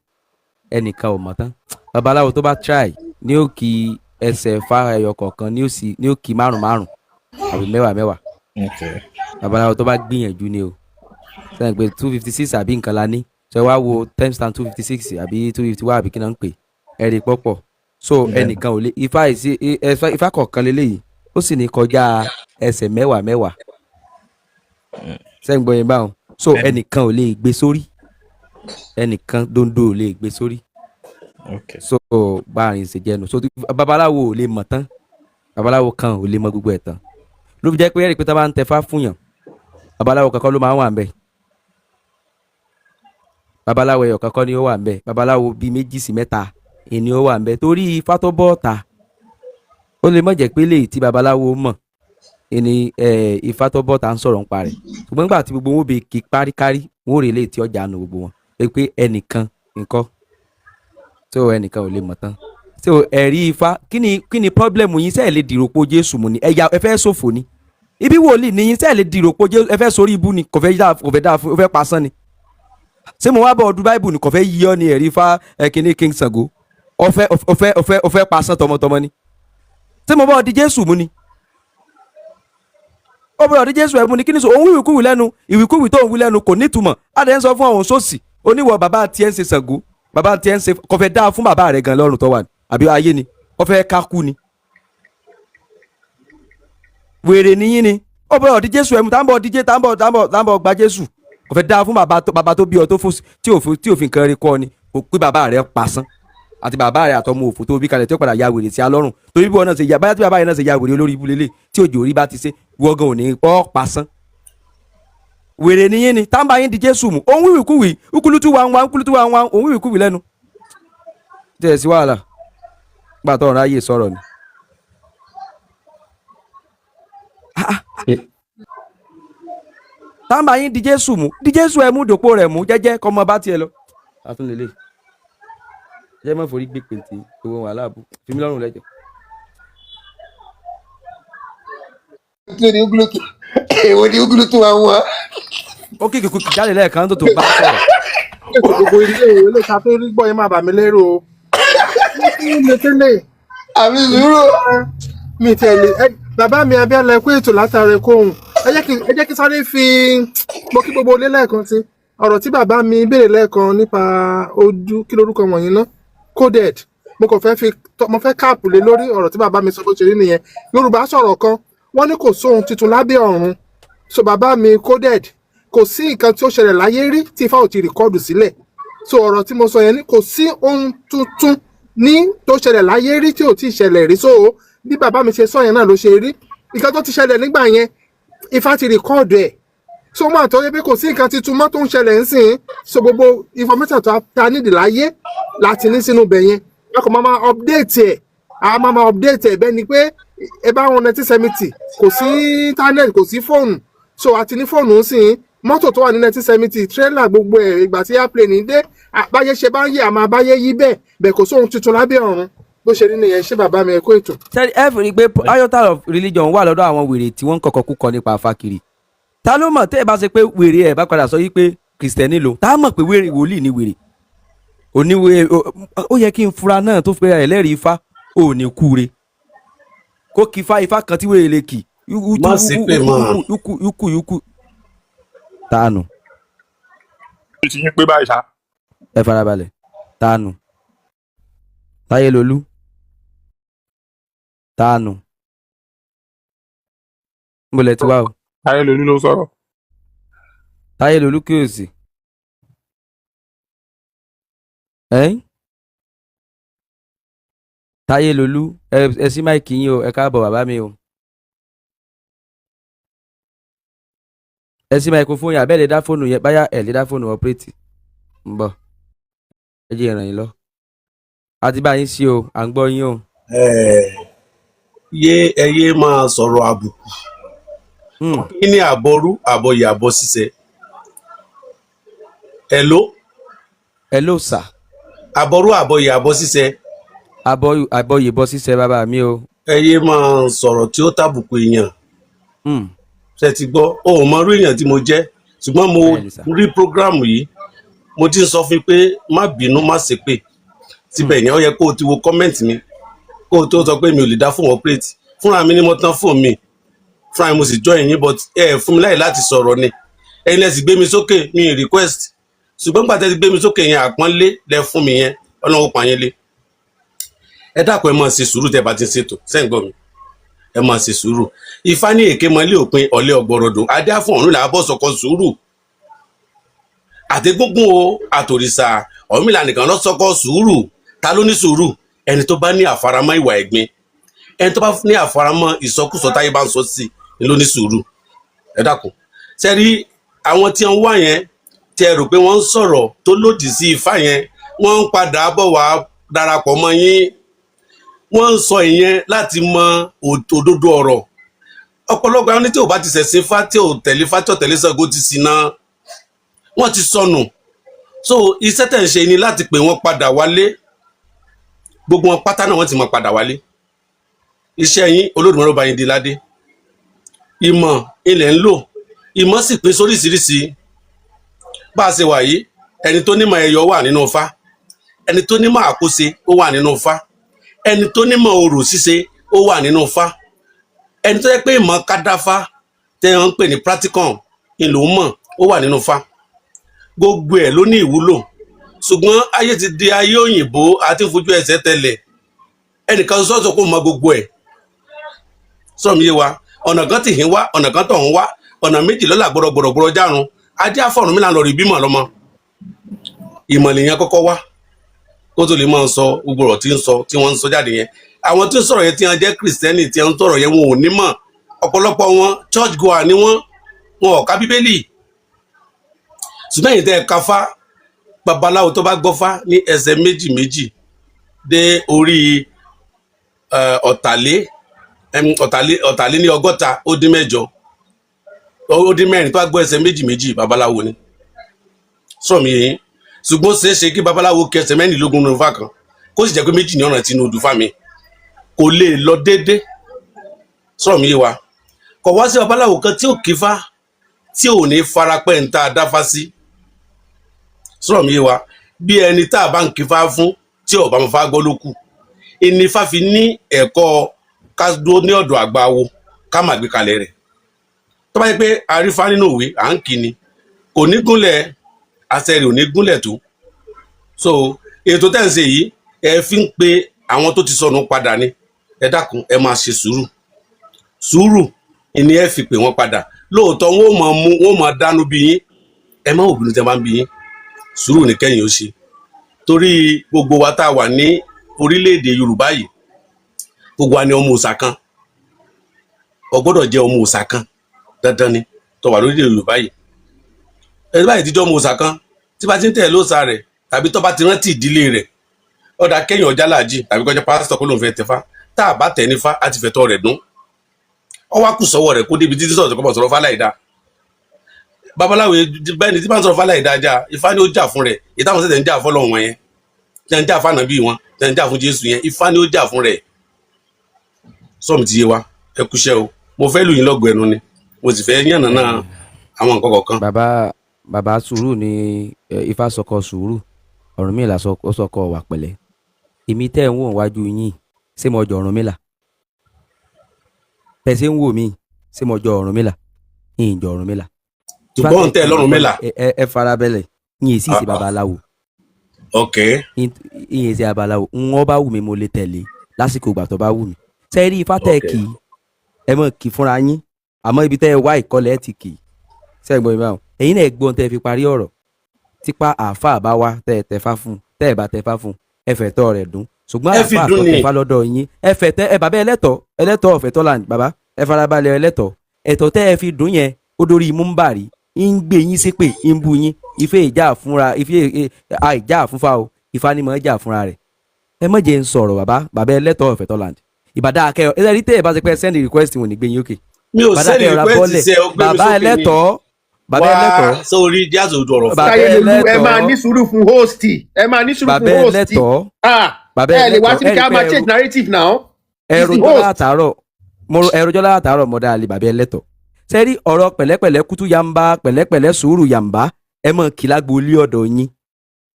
ẹnìkan ò mọ̀ tán babaláwo tó bá try ní ó kí ẹsẹ̀ Fá ẹyọ kọ̀ọ̀kan ní ó kí 5 àbí 10 babaláwo tó bá gbìyànjú ni o sẹ́yìn pé 256 àbí nǹkan la ní ṣe wá wo times tan 256 àbí 251 àbí kí náà ń pè ẹ̀rí pọ̀pọ̀ so ẹnìkan ò lè Ifá kọ̀ọ̀kan lélẹ́yìí ó sì ní kọjá ẹsẹ̀ 10 sẹ́yìn gbọ́ yẹn báwọn so ẹnìkan ò lè gbé sórí ẹnìkan dondo ò lè gbé sórí so báàrin ṣe jẹnu so babaláwo ò lè mọ̀ tán babaláwo kan ò lè mọ̀ gbogbo ẹ̀ tán ló fi jẹ́ pé ẹ̀rí pé tá bá ń tẹfá fún yàn babaláwo kankan ló máa ń wà ń bẹ̀ babaláwo ẹyọ kankan ni ó wà ń bẹ̀ babaláwo bíi 2 sí 3 ni ó wà ń bẹ̀ torí Ifá tó bọ́ ọ̀tá ó lè mọ̀ jẹ́ pé léyìí tí babaláwo mọ̀ ni Ifá tó bọ́ ọ̀tá ń sọ̀rọ̀ ń parẹ́ ṣùgbọ́n nígbà tí gbogbo wọn bè kí páríkárí wọn ò rí léyìí tí ọjà nù gbogbo wọn pé ẹnìkan nǹkan tó ẹnìkan ò lè mọ̀ tán so ẹ̀rí Ifá kí ni pọ́blẹ́mù yín sẹ́ẹ̀ lè dìròpó Jésù mu ni ẹ̀yà ẹ fẹ́ ṣòfò ni ibi wòlíì ni yín sẹ́ẹ̀ lè dìròpó Jésù ẹ fẹ́ sórí ibú ni kò fẹ́ dáa fún ó fẹ́ pasán ni ṣé mo wá bọ̀ ọdún báìbù ni kò fẹ́ yí ọ ni ẹ̀rí Ifá ẹ̀kíní King Ṣàngó ó fẹ́ pasán tọmọtọmọ ni ṣé mo bọ̀ ọdí Jésù mu ni ó bọ̀ ọdí Jésù ẹ̀ mu ni kí ni sọ òun ìwìkúwì lẹ́nu ìwìkúwì tó ń wí lẹ́nu kò nítumọ̀ adé ń sọ fún àwọn sósì oníwọ̀ bàbá tiẹ̀ ń ṣe Ṣàngó bàbá tiẹ̀ ń ṣe kò fẹ́ dáa fún bàbá rẹ̀ gan lọ́rùn tó wà ní àbí ayé ni ó fẹ́ kákú ni wèrè níyìn ni ó bọ̀ ọ̀dí Jésù ẹ̀mú táǹbọ̀ díje táǹbọ̀ gba Jésù kò fẹ́ dáa fún bàbá tó bí ọ tó fún tí òfin kan rí kọ́ ni kò pé bàbá rẹ̀ pasán àti bàbá rẹ̀ àtọmọ òfò tó bí kalẹ̀ tí ó padà ya wèrè sí alọ́rùn torí bí wọn náà ṣe ya báyà tí bàbá yẹn náà ṣe ya wèrè olórí ibú lélẹ̀ tí òjò orí bá ti ṣe wọ́gàn ò ní pọ́ pasán wèrè nìyẹn ni táǹbà yín di Jésù mú òun wíwìkúwì ukulutu wa òun wíwìkúwì lẹ́nu tẹ̀ sí wàhálà gbàtọ̀ ọ̀rọ̀ ayé sọ̀rọ̀ ni. táǹbà yín di Jésù ẹ mú dòpò rẹ̀ mú jẹ́jẹ́ kọ́ mọ bá tiẹ̀ lọ. àtúnlélẹ̀ jẹ́ mọ́ forí gbé pèntè owó wàhálà bù fi mí lọ́rùn lẹ́jọ́. èwo ni ugulutu wa wá. ó kìkì kùkì jáde lẹ́ẹ̀kan tó bá sọ̀rọ̀. gbogbo ilé ìwé ló ta tó rí gbọ́ yẹn máa bà mí lérò o. mi tẹ́lẹ̀ àmì ìṣòro. mi tẹ̀lé bàbá mi Abíọ́lá ẹ̀kú ètò látàrí kóhùn ẹ jẹ́ kí sáré fi mo kí gbogbo ilé lẹ́ẹ̀kan sí ọ̀rọ̀ tí bàbá mi béèrè lẹ́ẹ̀kan nípa ojú kí lórúkọ wọ̀nyí ná coded mo kàn mo fẹ́ káàpù lé lórí ọ̀rọ̀ tí bàbá mi sọ bó ṣe rí nìyẹn Yorùbá sọ̀rọ̀ kan wọ́n ní kò sóhun tuntun lábẹ́ ọ̀run so bàbá mi coded kò sí nǹkan tí ó ṣẹlẹ̀ láyé rí tí Ifá ò ti rìkọ́ọ̀dù sílẹ̀ so ọ̀rọ̀ tí mo sọ yẹn ni kò sí ohun tuntun ní tó ṣẹlẹ̀ láyé rí tí ò tí ì ṣẹlẹ̀ rí so bí bàbá mi ṣe sọ yẹn náà ló ṣe rí nǹkan tó ti ṣẹlẹ̀ nígbà yẹn Ifá ti rìkọ́ọ̀dù ẹ̀ so máa tọ́ yẹ pé kò sí nǹkan tuntun mọ́ tó ń ṣẹlẹ̀ ń sìn so gbogbo information tó ta nídìí láyé láti ní sínú bẹ̀ yẹn ẹ kò máa update ẹ̀ a máa update ẹ̀ bẹ́ẹ̀ ni pé ẹ bá wọn 1970 kò sí internet kò sí fóònù so àti ní fóònù ń sìn mọ́tò tó wà ní 1970 trailer gbogbo ẹ̀ ìgbà tí airplane dé báyé ṣe bá ń yí àmọ́ abáyé yí bẹ́ẹ̀ kò sóhun tuntun lábẹ́ ọ̀run bó ṣe rí nìyẹn ṣé bàbá mi ẹ kó ètò. sẹ́ni ẹ fi rí i pé iota of religion wà lọ́dọ̀ àwọn wèrè tí wọ́n ń kọ̀kọ́ kúkọ nípa àfàkiri ta ló mọ̀ tẹ́ ẹ bá ṣe pé wèrè ẹ̀ bá padà sọ yí pé kìrìsìtẹ́nì lòun tá a mọ̀ pé wèrè wòlíì ni wèrè oníwèrè ó yẹ kí n fura náà tó fi ẹlẹ́rìí Ifá ò ní kúre kó kí Ifá kan tí wèrè lè kì má sí pé mọ́ yúkú tàànù. ti yín pé báyìí ṣá. ẹ farabalẹ̀ tàànù Táyélolú tàànù ń bọ̀lẹ̀ tí wá o. Táyélolú ló sọ̀rọ̀. Táyélolú kí o sì. Táyélolú ẹ sí máìkì yín o ẹ káàbọ̀ bàbá mi o. ẹ sí máìkrófóònù àbẹ́ lè dá fóònù yẹn báyà ẹ̀ lè dá fóònù ọ̀pẹ́rẹ́tì ń bọ̀ ẹ jẹ́ ìràn yín lọ. àti bá yín sí o à ń gbọ́ yín o. ẹyẹ máa sọ̀rọ̀ àbùkù kí ni àbọrú àbọyè àbọ ṣíṣe. hello sir. àbọrú àbọyè àbọ ṣíṣe. àbọyè bọ ṣíṣe bàbá mi o. ẹyẹ máa sọ̀rọ̀ tí ó tàbùkù èèyàn. ṣe ti gbọ́ ohun mọ irú èèyàn tí mo jẹ́ ṣùgbọ́n mo rí prógráàmù yìí mo ti ń sọ fún pé má bínú má ṣépè síbẹ̀ yẹn ó yẹ kó o ti wo kọ́mẹ́ǹtì mi kó o tó sọ pé mi ò lè dá fóònù ọ̀pẹ́rẹ́tì fúnra mi ni mo tán fóònù mi fúnra mi mo sì join yín but ẹ fún mi láyè láti sọ̀rọ̀ ni ẹ̀yin lẹ sì gbé mi sókè mi request ṣùgbọ́n gbàtẹ́ ti gbé mi sókè yẹn àpọ́nlé lẹ fún mi yẹn Ọlọ́run pa yín lé ẹ dákun ẹ máa ṣe sùúrù tẹ́ bá ti ń ṣètò sẹ́ǹgbọ́n mi ẹ máa ṣe sùúrù Ifá ní èké mọ́lé òpin ọ̀lẹ́ ọ̀gbọ̀rọ̀dọ̀ adé àfọ̀n ọ̀run làá bọ̀ sọ̀kọ sùúrù àtẹ̀gúngún o àtòrìṣà Ọ̀rúnmìlà nìkan ló sọ̀kọ sùúrù ta ló ní sùúrù ẹni tó bá ní àfaramọ́ ìwà ẹ̀gbin ẹni tó bá ní àfaramọ́ ìsọkúsọ táyé bá ń sọ sí ni ló ní sùúrù ẹ dákun sẹ́rí àwọn tí wọ́n wá yẹn tẹ rò pé wọ́n ń sọ̀rọ̀ tó lòdì sí Ifá yẹn wọ́n ń padà bọ̀ wá darapọ̀ mọ́ yín wọ́n ń sọ ìyẹn láti mọ òdodo ọ̀rọ̀ ọ̀pọ̀lọpọ̀ àwọn tí ò bá ti ṣẹ̀sìn Ifá tí ò tẹ̀lé Ifá tí ò tẹ̀lé Ṣàngó ti ṣìnà wọ́n ti sọnù so iṣẹ́ tẹ̀ ń ṣe ni láti pè wọ́n padà wálé gbogbo wọn pátá náà wọ́n ti máa padà wálé iṣẹ́ yín Olódùmarè ó bá yín di ládé ìmọ̀ ilẹ̀ ń lò ìmọ̀ sì pín sóríṣiríṣi bá a ṣe wà yìí ẹni tó nímọ̀ ẹyọ wà nínú Ifá ẹni tó nímọ̀ àkóṣe ó wà nínú Ifá ẹni tó nímọ̀ orò ṣíṣe ó wà nínú Ifá ẹni tó yẹ pé ìmọ̀ kádáfá tẹ́ wọ́n ń pè ní practicum ìlú mọ̀ ó wà nínú Ifá gbogbo ẹ̀ ló ní ìwúlò ṣùgbọ́n ayé ti di ayé òyìnbó àti fojú ẹsẹ̀ tẹ̀lẹ̀ ẹnìkan sọ́sọ́ kó mọ gbogbo ẹ̀ sọ̀rọ̀ mi yé wa ọ̀nà kan tì í wá ọ̀nà kan tọ̀ ń wá ọ̀nà méjì lọ́la gbọ́dọ̀ járun ajé àfọ̀rùn mi là ń lọ rí bímọ lọ́mọ ìmọ̀lẹ̀ yẹn kọ́kọ́ wá kó tó lè máa sọ gbogbo ọ̀rọ̀ tí wọ́n ń sọ jáde yẹn àwọn tí ń sọ̀rọ̀ yẹn tí wọ́n jẹ́ kìrìsìtẹ́nì tí wọ́n ń sọ̀rọ̀ yẹn wọn ò ní mọ̀ ọ̀pọ̀lọpọ̀ wọn church goer ni wọn ò ka bíbélì ṣùgbọ́n èyí tẹ́ ẹ ka fá babaláwo tó bá gbọ́ fá ní ẹsẹ̀ méjì dé orí ọ̀tàlé ní ọgọ́ta ó dín mẹ́jọ ó dín mẹ́rin tó bá gbọ́ ẹsẹ̀ méjì babaláwo ni sọ mi yẹn ṣùgbọ́n ṣeéṣe kí babaláwo kẹsẹ̀ mẹ́rìnlélógún nínú fá kan kó sì jẹ́ pé méjì ní ọ̀nà tí inú odù fá mi kò lè lọ déédé sọ mi yé wa kò wá sí babaláwo kan tí ò kí fá tí ò ní farapẹ́ ń ta dáfá sí sọ mi yé wa bí ẹni tá a bá ń kí fá fún tí ọba mo fá gbọ́ ló kù ẹni fá fi ní ẹ̀kọ́ ká dúró ní ọ̀dọ̀ àgbáwo ká má gbé kalẹ̀ rẹ̀ tó bá yẹ pé arífá nínú òwe à ń kí ni kò ní gúnlẹ̀ àṣẹ rẹ̀ ò ní gúnlẹ̀ tó so ètò tẹ́ ń ṣe yìí ẹ fi ń pe àwọn tó ti sọnù padà ni ẹ dákun ẹ máa ṣe sùúrù ìní ẹ fi pè wọ́n padà lóòótọ́ wọn ò máa dánú bí yín ẹ má òbínú tẹ́ bá ń bí yín sùúrù ní kẹ́yìn ó ṣe torí gbogbo wa tá a wà ní orílẹ̀-èdè Yorùbá yìí gbogbo wa ni ọmọ òòṣà kan o gbọ́dọ̀ jẹ́ ọmọ òòṣà kan dandan ni tó wà lórílẹ̀-èdè Yorùbá yìí ẹni báyìí tíjọ́ ọmọ òòṣà kan tí bá ti ń tẹ̀ lóòṣà rẹ̀ tàbí tó bá ti rántí ìdílé rẹ̀ ọ̀dà kẹ́yìn ọjà làjì tàbí kọjá pásítọ̀ kó lóun fẹ́ tẹ̀fá tá a bá tẹ̀ nífá á ti fẹ̀tọ́ rẹ̀ dún ọ wá kù sọ́wọ́ rẹ̀ kó débi títí sọ̀rọ̀ tó kọ́ bọ̀ sọ̀rọ̀ fáláìdá babaláwo bẹ́ẹ̀ ni tí bá ń sọ̀rọ̀ fáláìdá já ifá ni ó jà fún rẹ̀ ìtàwọn sẹ̀tẹ̀ ń jà fọ́lọ́run wọn yẹn tẹ̀ ń jà fún ànábì wọn tẹ̀ ń jà fún Jésù yẹn ifá ni ó jà fún rẹ̀ sọ́ọ̀mù ti yé wa ẹ kúṣẹ́ o mo fẹ́ lù yín lọ́gọ̀ ẹnu ni mo sì fẹ́ yànnà náà àwọn nǹkan kọ̀ọ̀kan. bàbá sùúrù ni ifá sọkọ sùúrù Ọ̀rúnmìlà sọkọ wà pẹ̀lẹ́ èmi tẹ́ ń wò wájú yín ṣé mo jọ Ọ̀rúnmìlà pẹ̀sẹ̀ ń wò mí ṣé mo jọ Ọ̀rúnmìlà yín jọ Ọ̀rúnmìlà. ṣùgbọ́n tẹ́ lọ́rùnmìlà. ẹ farabalẹ̀ yín sì ṣe babaláwo. ok. yín ṣe babaláwo ń bá wù mí mo lè tẹ̀lé lásìkò ìgbà tó bá wù mí. sẹ́ẹ̀rí ifá tẹ́ kì í ẹ mọ̀ kì í fúnra yín àmọ́ ibi tẹ́ ẹ wá ìkọlẹ̀ ẹ ti kì í sẹ́gbọ̀n ìbáwọn ẹ̀yin náà gbọ́n tẹ́ fi parí ọ̀rọ̀ tipa àáfàá bá wá tẹ́ ẹ tẹ́fá fún tẹ́ ẹ bá tẹ́fá fún ẹ fẹ́ tọ́ rẹ̀ dún ṣùgbọ́n àáfàá tó tẹ́fá lọ́dọ̀ yín ẹ fẹ́ tẹ́ ẹ bàbá ẹlẹ́tọ̀ ọ̀fẹ́ tọ́lá bàbá ẹ farabalẹ̀ ẹlẹ́tọ̀ ẹ̀tọ́ tẹ́ ẹ fi dún yẹn ó dórí múmbàrí ń gbé yín ṣépè ń bu yín ife ìjà fúnra ife àìjà fúnfa o ifá ni mọ̀ ẹ́ jà fúnra rẹ̀ ẹ mọ̀ jẹ́ ń sọ̀rọ̀ bàbá ẹlẹ́tọ̀ ọ̀fẹ́ tọ́lá ìbàdà akẹ́yọ̀ ẹ rí tẹ́ ẹ bá ti pẹ́ send request wọn ní gbé yín òkè mi ò sẹ́ni request ṣe ọgbẹ́ mi sókè ni bàbá sórí díàzò dọ̀rọ̀ fún mi. ẹ máa ní sùúrù fún host ẹ máa ní sùúrù fún host ẹ lè wá sí ká máa change narrative now. ẹrọjọ́ látàárọ̀ mọ̀dá àlè bàbá ẹlẹ́tọ̀ sẹ́rí ọ̀rọ̀ pẹ̀lẹ́pẹ̀lẹ́ kútú yamba pẹ̀lẹ́pẹ̀lẹ́ sùúrù yamba ẹ mọ̀ kìlágbó lé ọ̀dọ̀ yín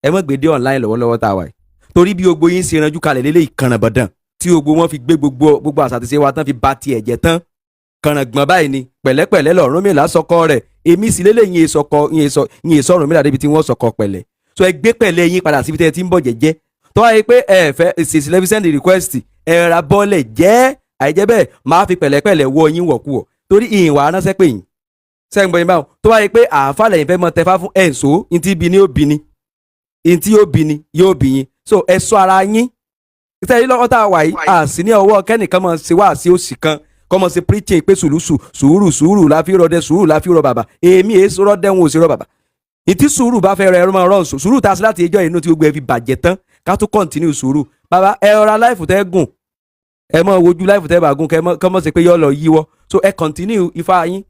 ẹ mọ̀ gbèdé online lọ́wọ́lọ́wọ́ tá a wà yìí torí bí gbogbo yín ṣe ranjú kalẹ̀ lélẹ̀ ìkànnàbọ̀dàn tí gbogbo wọn fi gbé gbogbo àṣàtìṣe wa tán fi ba tiẹ̀ jẹ́ tán kànàgbọ̀n báyìí ni pẹ̀lẹ́pẹ̀lẹ́ l'Ọ̀rúnmìlà sọkọ rẹ̀ èmi sì lélẹ̀ yín èso Ọ̀rúnmìlà débi tí wọ́n sọkọ pẹ̀lẹ́ so ẹ gbé pẹ̀lẹ́ yín padà síbi tẹ́ ẹ ti ń bọ̀ jẹ́jẹ́ tó wáyé pé ẹ fẹ́ ṣèṣì lẹ́fi send request ẹ ra bọ́ọ̀lẹ̀ jẹ́ àìjẹ́ bẹ́ẹ̀ máa fi pẹ̀lẹ́pẹ̀lẹ́ wọ yín wọ̀kúwọ̀ torí ìwà ránṣẹ́ pé yín sẹ́yìn bọ̀ yín báwọn tó wáyé pé àáfà lẹ́yìn fẹ́ mọ tẹfá fún ẹ̀ ń so ntí bí ni yóò bí ni ntí yóò bí ni yóò bí yín so ẹ sọ ara yín sẹ́yìn lọ́kọ́ tá a wà yìí àsì ní ọwọ́ kẹ́nìkan mọ̀ ṣe wá sí òsì kan kọ́mọ ṣe preaching pé sùúrù la fi rọdẹ sùúrù la fi rọ bàbá èmi èso rọdẹ wọn ò sí rọ bàbá ìtí sùúrù bá fẹ́ rẹ ẹrọ máa rọ sùúrù tá a sí láti ẹjọ́ inú tí gbogbo ẹ fi bàjẹ́ tán ká tún continue sùúrù bàbá ẹ ọ̀rá láìfù tẹ́ gùn ẹ mọ̀ wojú láìfù tẹ́ bá gùn kọ́mọ ṣe pé yọ lọ yíwọ́ so ẹ continue ifá yín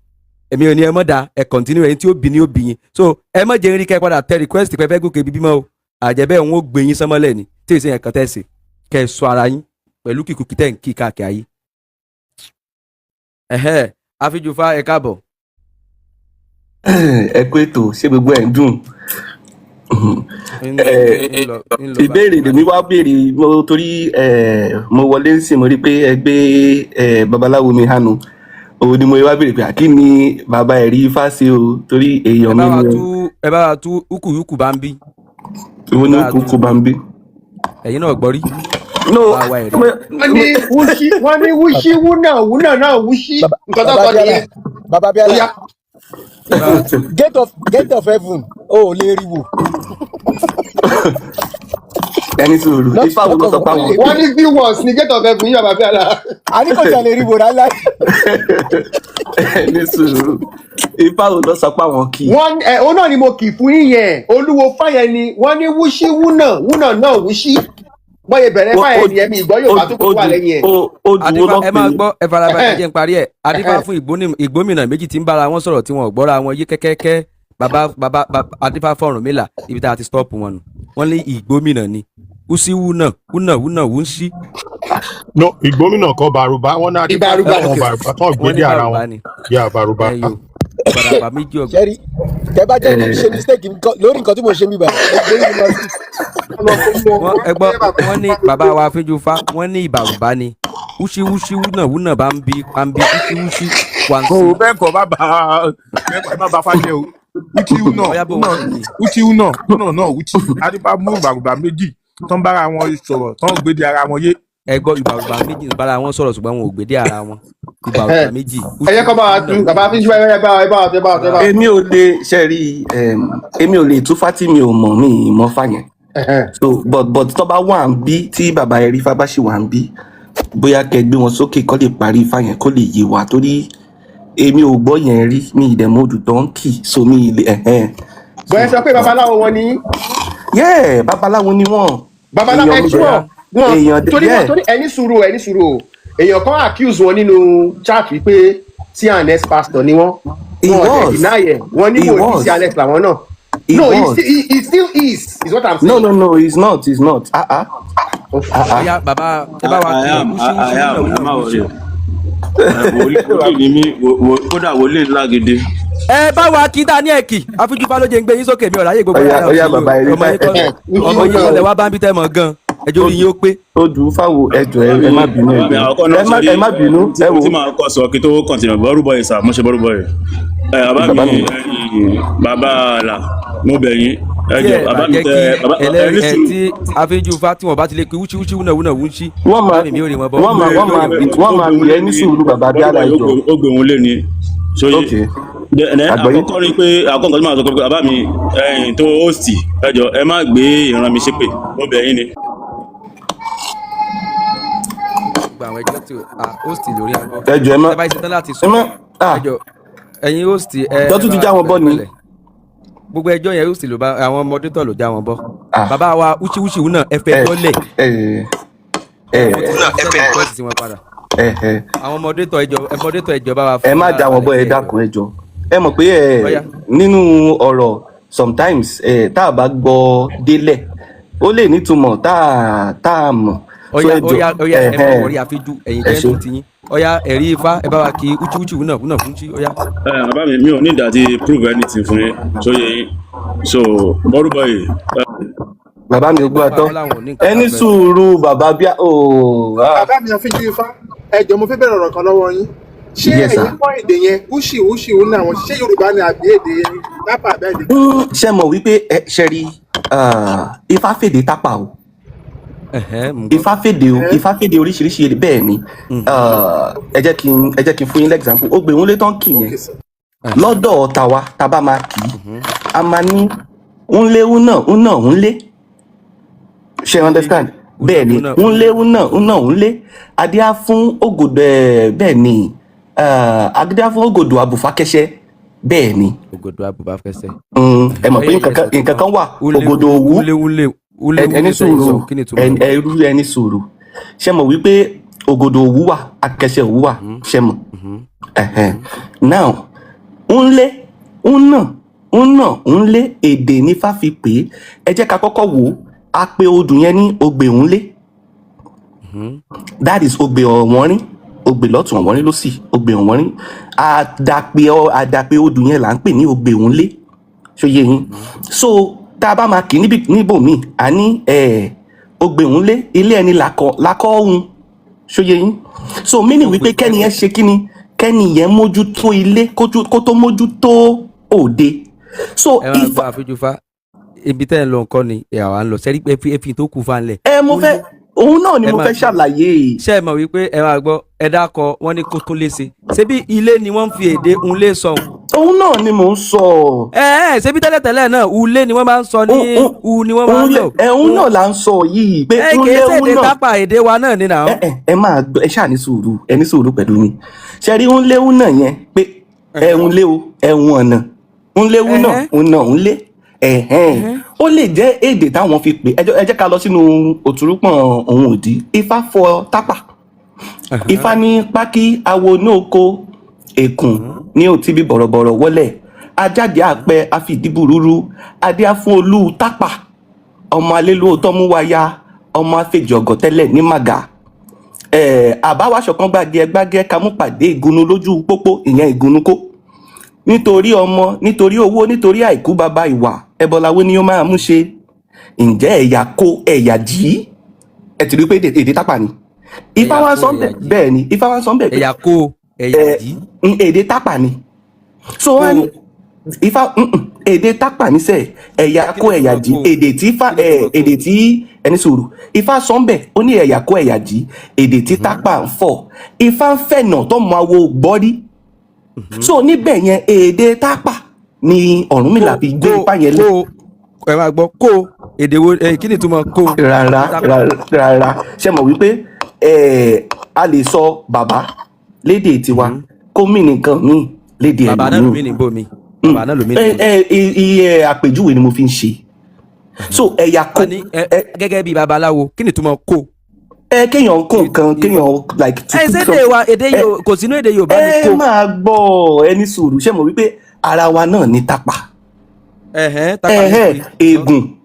èmi ò ní ẹ mọ̀ dá ẹ continue ẹni tí ó bì ní ó bì yín so ẹ mọ̀ jẹ́ rí kẹ́ padà tẹ request pẹ́ fẹ́ gòkè bíbí mọ́ o àjẹbẹ́ òun ó gbé yín sánmọ́lẹ̀ ni tí ì sẹ́yìn kan tẹ́ ṣe kẹ́ ẹ sọ ara yín pẹ̀lú kíkú kìtẹ́ ń kí káàkiri ayé. Àfijùfà ẹ káàbọ̀. ẹ kú ètò ṣé gbogbo ẹ̀ ń dùn. ìbéèrè lèmi wá béèrè mo torí mo wọlé ń sìn mo rí pé ẹ gbé babaláwo mi hánu òun ni mo wá béèrè pé àkí ni bàbá ẹ̀ rí ifá ṣe o torí èèyàn mi ni. ẹ bá wa tú ukù bá ń bí. ìwọ ni ukù bá ń bí. ẹ̀yin náà gbọ́ rí. no bá wa ẹ̀rí. wọ́n ní wúṣí wúnà náà wúṣí nǹkan tó kọ́ nìyẹn. Baba Biala, gate of heaven, oh, lè rí wò. ẹni sùúrù ifá wo ló sọ pé àwọn. wọ́n ní viewers ní gate of heaven yíyá Baba Biala. A ní kò tí a lè rí wò rárá. ẹni sùúrù ifá wo ló sọ pé àwọn kì í. òun náà ni mo kì í fún yín yẹn olúwo fáyẹn ni wọ́n ní wúṣí wúnà náà wúṣí bọ́yẹ bẹ̀rẹ̀ fáyẹn ni ẹ̀mí ìgbọ́ yóò bá tó kó wà lẹ́yìn ẹ̀. Adífá ẹ máa gbọ́ ẹ farabalẹ̀ jẹ́ n parí ẹ̀. Adífá fún ìgbómìnà méjì tí ń bára wọn sọ̀rọ̀ tí wọn ò gbọ́ra wọn yé kẹ́kẹ́kẹ́ bàbá Adífá fọ̀rúnmìlà ibi tá a ti stop wọn nù. Wọ́n ní ìgbómìnà ni usi wúnà wúnṣí. no ìgbómìnà kọ́ Bàrùbá wọn náà ti bá wọn Bàrùbá tó gbédè ara wọn yà Bàrùbá. Bàrùbá méjì ọgbà. Jerry, tẹ́ bá jẹ́ mo ṣe mistake lórí nǹkan tí mo ṣe mí bá wọ́n ní bàbá wa Afínjúfá wọ́n ní ìbàrùbá ni wúṣí wúnà bá ń bí wúṣí wàǹsí. o bẹ́ẹ̀ kọ́ bá fàjẹ́ o wúchí náà wúchí Adífá mú ìbàrùbá méjì tó ń bára wọn sọ̀rọ̀ tó ń gbédè ara wọn yé. ẹ gbọ́ ìbàrùbá méjì bára wọn sọ̀rọ̀ ṣùgbọ́n wọn ò gbédè ara wọn ìbàrùbá méjì. ẹyẹ kọ́ bá wa tú bàbá Afínjúfá ẹ bá wa. èmi ò lè ṣe rí èmi ò lè tú fátì mi ò mọ̀ mi ìmọ̀ fàyẹn. So but tó bá wà ń bí tí bàbá ẹ̀rí Ifá bá ṣì wà ń bí bóyá kẹ́ gbé wọn sókè kó lè parí Ifá yẹn kó lè yé wa torí èmi ò gbọ́ yẹn rí mi ìdẹ̀mọ́ odù tó ń kì so mi ilé bọ́ẹ̀ sọ pé babaláwo wọn ni. babaláwo ni wọ́n. babaláwo wọn torí ẹni sùúrù o èèyàn kan accuse wọn nínú chat wípé CNS pastor ni wọ́n ò deny ẹ̀ wọ́n ní wò ní CNS làwọn náà. No, he still is what I'm saying. No, he's not. Oya, bàbá, ẹ bá wa kí kódà wọlé ńlá gidi. ẹ bá wa kí Daniel kì Afínjúfá ló jẹ́ ń gbé yín sókè mi ọ̀rọ̀ ayé gbogbo ẹ̀yà ọ̀yà bàbá ẹ̀rí ọmọ yín kọ́lẹ̀ wá bá ń bí tẹ́ mọ̀ gan ẹjọ́ orí yín ó pé. ó dùn fáwọn ẹjọ́ ẹ má bínú ẹ má bínú ẹ wò. tí màá kọ́ sọ kí tó kọ̀ǹtínú bọ́rúbọ̀ yìí sà mo ṣe bọ́rúbọ̀ yìí. bàbá mi bàbá là mo bẹ̀ yín ẹjọ́ bàbá mi tẹ ẹlẹ́rìí ẹ tí Afínjúfá tí wọ́n bá ti lè pe wúṣí wúṣí wọ́n máa bí ẹni sùúrù bàbá bí ara ìjọ. ó gbé wọn lé ní sóyè àkọ́kọ́ rí pé àkọ́kọ́ tí màá sọ pé bàbá mi tó host ẹjọ́ ẹ má gbé ìran mi ṣépè mo bẹ̀ yín ni. gba àwọn ẹjọ́ tí host lórí àgọ́ ẹjọ́ ẹ má ẹ bá ṣe tán láti sọ ẹjọ́ ẹ̀yin host ẹjọ́ tún ti já wọn bọ́ ni. gbogbo ẹjọ́ yẹn host ló bá àwọn moderator ló já wọn bọ́ bàbá wa wúṣíwúṣí náà ẹ fẹ́ tọ́lẹ̀ àwọn moderator ẹjọ́ bá wa fún ẹ má já wọn bọ́ ẹ dákun ẹjọ́ ẹ mọ̀ pé nínú ọ̀rọ̀ sometimes tá a bá gbọ́ délẹ̀ ó lè nítumọ̀ tá a mọ̀. Ọya ẹ fọ wọrí àfijú ẹ̀yin jẹ́ tó ti yín ọya ẹ̀rí Ifá ẹ bá wa kí wúchíwúchí náà fún sí ọya. bàbá mi ò ní ìdá ti prove anything fún yín tó yẹ yín so bọ́rúbọ̀ yìí. bàbá mi ò gbọ́ àtọ́ ẹni sùúrù bàbá bíà ooo. bàbá mi Afínjúfá ẹ jọ̀ọ́ mo fẹ́ bẹ̀rẹ̀ ọ̀rọ̀ kan lọ́wọ́ yín ṣé ẹ̀yin kọ́ èdè yẹn wúṣì náà wọn ṣé Yorùbá ni àbí èdè tápà àbẹ́ èdè. ṣe mọ̀ wípé ṣe rí Ifá fèdè tápà o Ifá fèdè oríṣiríṣi èdè bẹ́ẹ̀ ni ẹ jẹ́ kí n fún yín l'example ó gbé wọn lé tán kì yẹn lọ́dọ̀ tàwa tá bá máa kì í a máa ní ńlé ṣe understand bẹ́ẹ̀ ni ńlé adíá fún ògòdò bẹ́ẹ̀ ni adíá fún ògòdò àbùfákẹ́ṣẹ́ bẹ́ẹ̀ ni ògòdò àbùfákẹ́ṣẹ́ ẹ mọ̀ pé nǹkan kan wà ògòdò òwú ẹni sùúrù ṣe mọ̀ wípé ògòdò òwú wà akẹ́ṣẹ́ òwú wà ṣe mọ̀ now ńlé èdè ní fáfi pé ẹ jẹ́ ká kọ́kọ́ wò á pé odù yẹn ní ogbè ńlé that is ogbè ọ̀wọ́nrín ogbè lọ́tún ọ̀wọ́nrín lósì ogbè ọ̀wọ́nrín àdàpè odù yẹn là ń pè ní ogbè ńlé ṣó yé yín so tá a bá máa kì í níbòmíì a ní ogbè ńlé ilé ẹni lakọ ohun ṣó yé yín so meaning wípé kẹ́ni yẹn ṣe kíni kẹ́ni yẹn mójútó ilé kó tó mójútó òde so ẹ máa gbọ́ Afínjúfá ibi tẹ́ ẹ lọ nǹkan ni àwa ń lọ sẹ́rí pé efi tó kù fa ńlẹ̀. mo fẹ́ òun náà ni mo fẹ́ ṣàlàyé. ṣé ẹ mọ̀ wípé ẹ máa gbọ́ ẹ dákọ̀ wọ́n ní kó tún lé ṣe ṣebí ilé ni wọ́n fi èdè ń lé sọ. òun náà ni mò ń sọ. ṣebí tẹ́lẹ̀tẹ́lẹ̀ náà ulé ni wọ́n máa ń sọ ní u ni wọ́n máa ń lò. òun náà là ń sọ yìí pé kì í ṣèdè tápà èdè wa náà ni náà. ẹ máa gbọ́ ẹ ṣáà ní sùúrù ẹ ní sùúrù pẹ̀lú mi ṣe rí ń léwu náà yẹn pé ẹ̀hún léwu ẹ̀hún ọ̀nà ń léwu náà ń náà ń lé ó lè jẹ́ èdè táwọn fi pè ẹ jẹ́ ká lọ sínú òtúrúpọ̀n òun òdì ifá fọ tápà ifá ní pákí awo ní oko èkùn ní òtí bí bọ̀rọ̀bọ̀rọ̀ wọlé ajáde àpẹ àfìdíbùrúrú adé fún olú tápà ọmọ alélóòótọ́ mú wáyà ọmọ àfẹjì ọ̀gọ̀tẹ́lẹ̀ ní màgà àbáwáṣọ kan gbàgẹ́ kamúpàdé ìgúnnu lójú pópó ìyẹn ìgúnnu kó nítorí ọmọ nítorí owó nítorí àìkú bàbá ìwà ẹbọláwo ni ó máa mú ṣe ǹjẹ́ ẹ̀yà kó ẹ̀yà jí ẹ ti rí pé èdè tápà ni ifá wa sọ bẹ́ẹ̀ ni ifá wa sọ bẹ́ẹ̀ pé ẹ̀yà kó ẹ̀yà jí èdè tápà ni so wọn ní ifá èdè tápà ní sẹ ẹ̀yà kó ẹ̀yà jí èdè tí ẹni sùúrù ifá sọ bẹ́ẹ̀ ó ní ẹ̀yà kó ẹ̀yà jí èdè tí tápà ń fọ̀ ifá ń fẹ̀nà tó mọ awo gbọ́rí so níbẹ̀ yẹn èdè tápà ni Ọ̀rúnmìlà fi gbé ipá yẹn lé. ẹ máa gbọ́ kó èdè wo kí ni ìtumọ̀ kó. rárá ṣe mọ̀ wípé a lè sọ bàbá lédè tiwa kó mí nìkan míì lédè ẹ̀mí. bàbá náà ló mí ní bò mí. bàbá náà ló mí ní bò mí. iye àpèjúwe ni mo fi ń ṣe so ẹ̀yà kó. gẹ́gẹ́ bí babaláwo kí ni ìtumọ̀ kó. kéèyàn kó nǹkan kéèyàn like. ṣédè wa èdè yóò kò sínú èdè Yorùbá ní kó. ẹ máa gbọ́ ẹni sùúrù ṣe mọ̀ wípé ara wa náà ní tápà.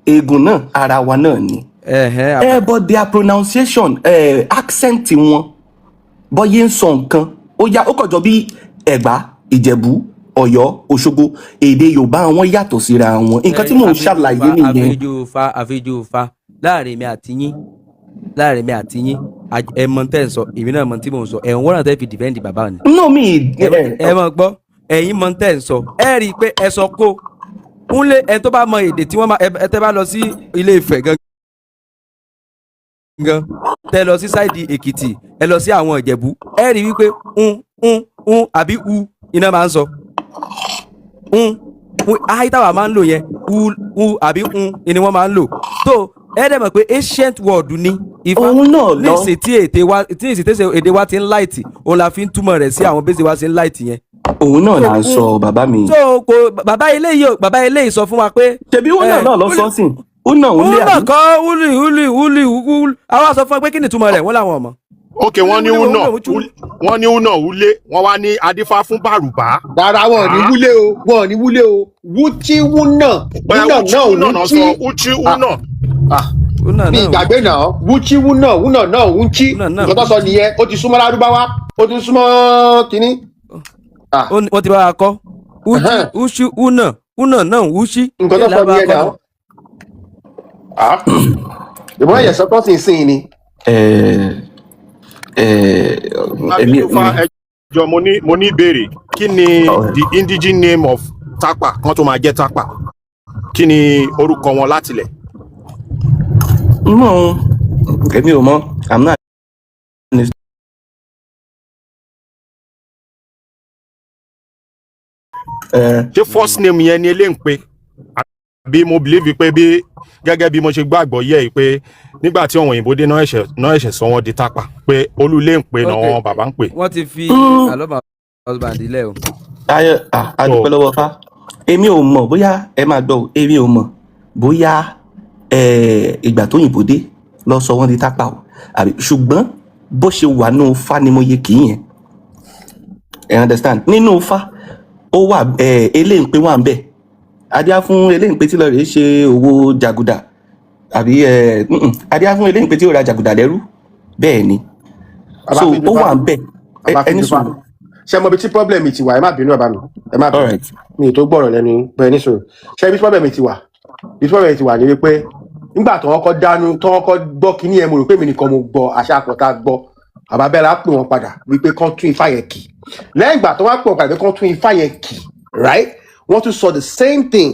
eégún náà ara wa náà ni. But their pronunciation accent wọn bọ́yé ń sọ nǹkan ó kọjọ bí Ẹ̀gbá Ìjẹ̀bú Ọ̀yọ́ Òṣogbo èdè Yorùbá wọn yàtọ̀ síra wọn nǹkan tí mò ń ṣàlàyé nìyẹn. àfijù fa láàrin mi àti yín ẹ mọ̀ tẹ́ ń sọ èmi náà mọ̀ tí mò ń sọ ẹ̀ ń wọ́n náà tẹ́ fi defend bàbá ni. no mi ẹ mọ̀ gbọ́ ẹ̀yin mọ̀ tẹ́ ń sọ ẹ rí i pé ẹ sọ kó ń lé ẹ tó bá mọ èdè tí wọ́n máa ẹ tẹ́ bá lọ sí Ilé Ifẹ̀ gangan tẹ́ lọ sí sáìdì Èkìtì ẹ lọ sí àwọn Ìjẹ̀bú ẹ rí i wípé àbí u iná máa ń sọ àìtàwà máa ń lò yẹn àbí ni wọ́n máa ń lò tó ẹ dẹ̀ mọ̀ pé ancient word ni ifá níìsín tí èdè wa ti ń láìtì òun la fi ń túmọ̀ rẹ̀ sí àwọn bẹ́sẹ̀ wa ti ń láìtì yẹn. òun náà là ń sọ bàbá mi. so kò bàbá eléyìí sọ fún wa pé. ṣebí wọn náà lọ sọ sí una wúlé àbí. una kọ́ wúlì àwọn sọ fún wa pé kí ni túmọ̀ rẹ̀ wọ́n làwọn ọmọ. ok wọ́n ní una wúlé wọ́n wá ní adífá fún bàrùbá. rárá wọn ò ní wúlé o wúchí wúnà wúchí wúnà. ní ìgbàgbé náà wúchí wúnà náà wúchí nǹkan tó sọ nìyẹn ó ti súnmọ́ lárúbáwá ó ti súnmọ́ kínní. wọ́n ti bá wa kọ́ wúchí wúnà náà wúchí. nǹkan tó sọ nìyẹn náà. ìbọn ẹ̀yẹ sọ tó sì ń sìn ni. ẹjọ mo ní ìbéèrè kí ni the indigenous name of tápà kan tó máa jẹ́ tápà kí ni orúkọ wọn látilẹ̀. No, èmi ò mọ̀. I'm not. Ṣé first name yẹn ni eléyìí ń pè? Àbí mo believe pé bí gẹ́gẹ́ bí mo ṣe gbàgbọ́ yẹ pé nígbà tí àwọn òyìnbó dé náà ẹ̀ṣẹ̀ sọ wọ́n di tápà pé olúlé ń pè náà wọn bàbá ń pè. Wọ́n ti fi àlọ́mà husband ilẹ̀ o. Ayọ̀ àdúpẹ́ lọ́wọ́ fá. Èmi ò mọ̀ bóyá ẹ máa gbọ́ èmi ò mọ̀ bóyá ìgbà tó yìnbó dé lọ sọ wọn di tápà o àbí ṣùgbọ́n bó ṣe wà nínú Ifá ni mo yẹ kì í yẹn ẹ understand nínú Ifá ó wà eléǹpé wà ń bẹ adíá fún eléǹpé tí lọ rèé ṣe owó jàgùdà àbí adíá fún eléǹpé tí ó ra jàgùdà lẹ́rú bẹ́ẹ̀ ni so ó wà ń bẹ ẹni sùn. ṣé mo bi tí problem ti wà ẹ má bínú bàbá mi ẹ má bínú mi ò tó gbọ́rọ̀ lẹ́nu bẹ́ẹ̀ ní sùn ṣé ibi tí problem ti wà ní wípé nígbà tó wọ́n kọ́ dánú tó wọ́n kọ́ gbọ́ kínní ẹ̀ mo rò pé mi nìkan mo gbọ́ àṣà àpọ̀tà gbọ́ àbábẹ́lá pè wọ́n padà wípé kán tún Ifá yẹn kì lẹ́yìn ìgbà tó wá pè wọ́n padà pé kán tún Ifá yẹn kì right wọ́n tún sọ the same thing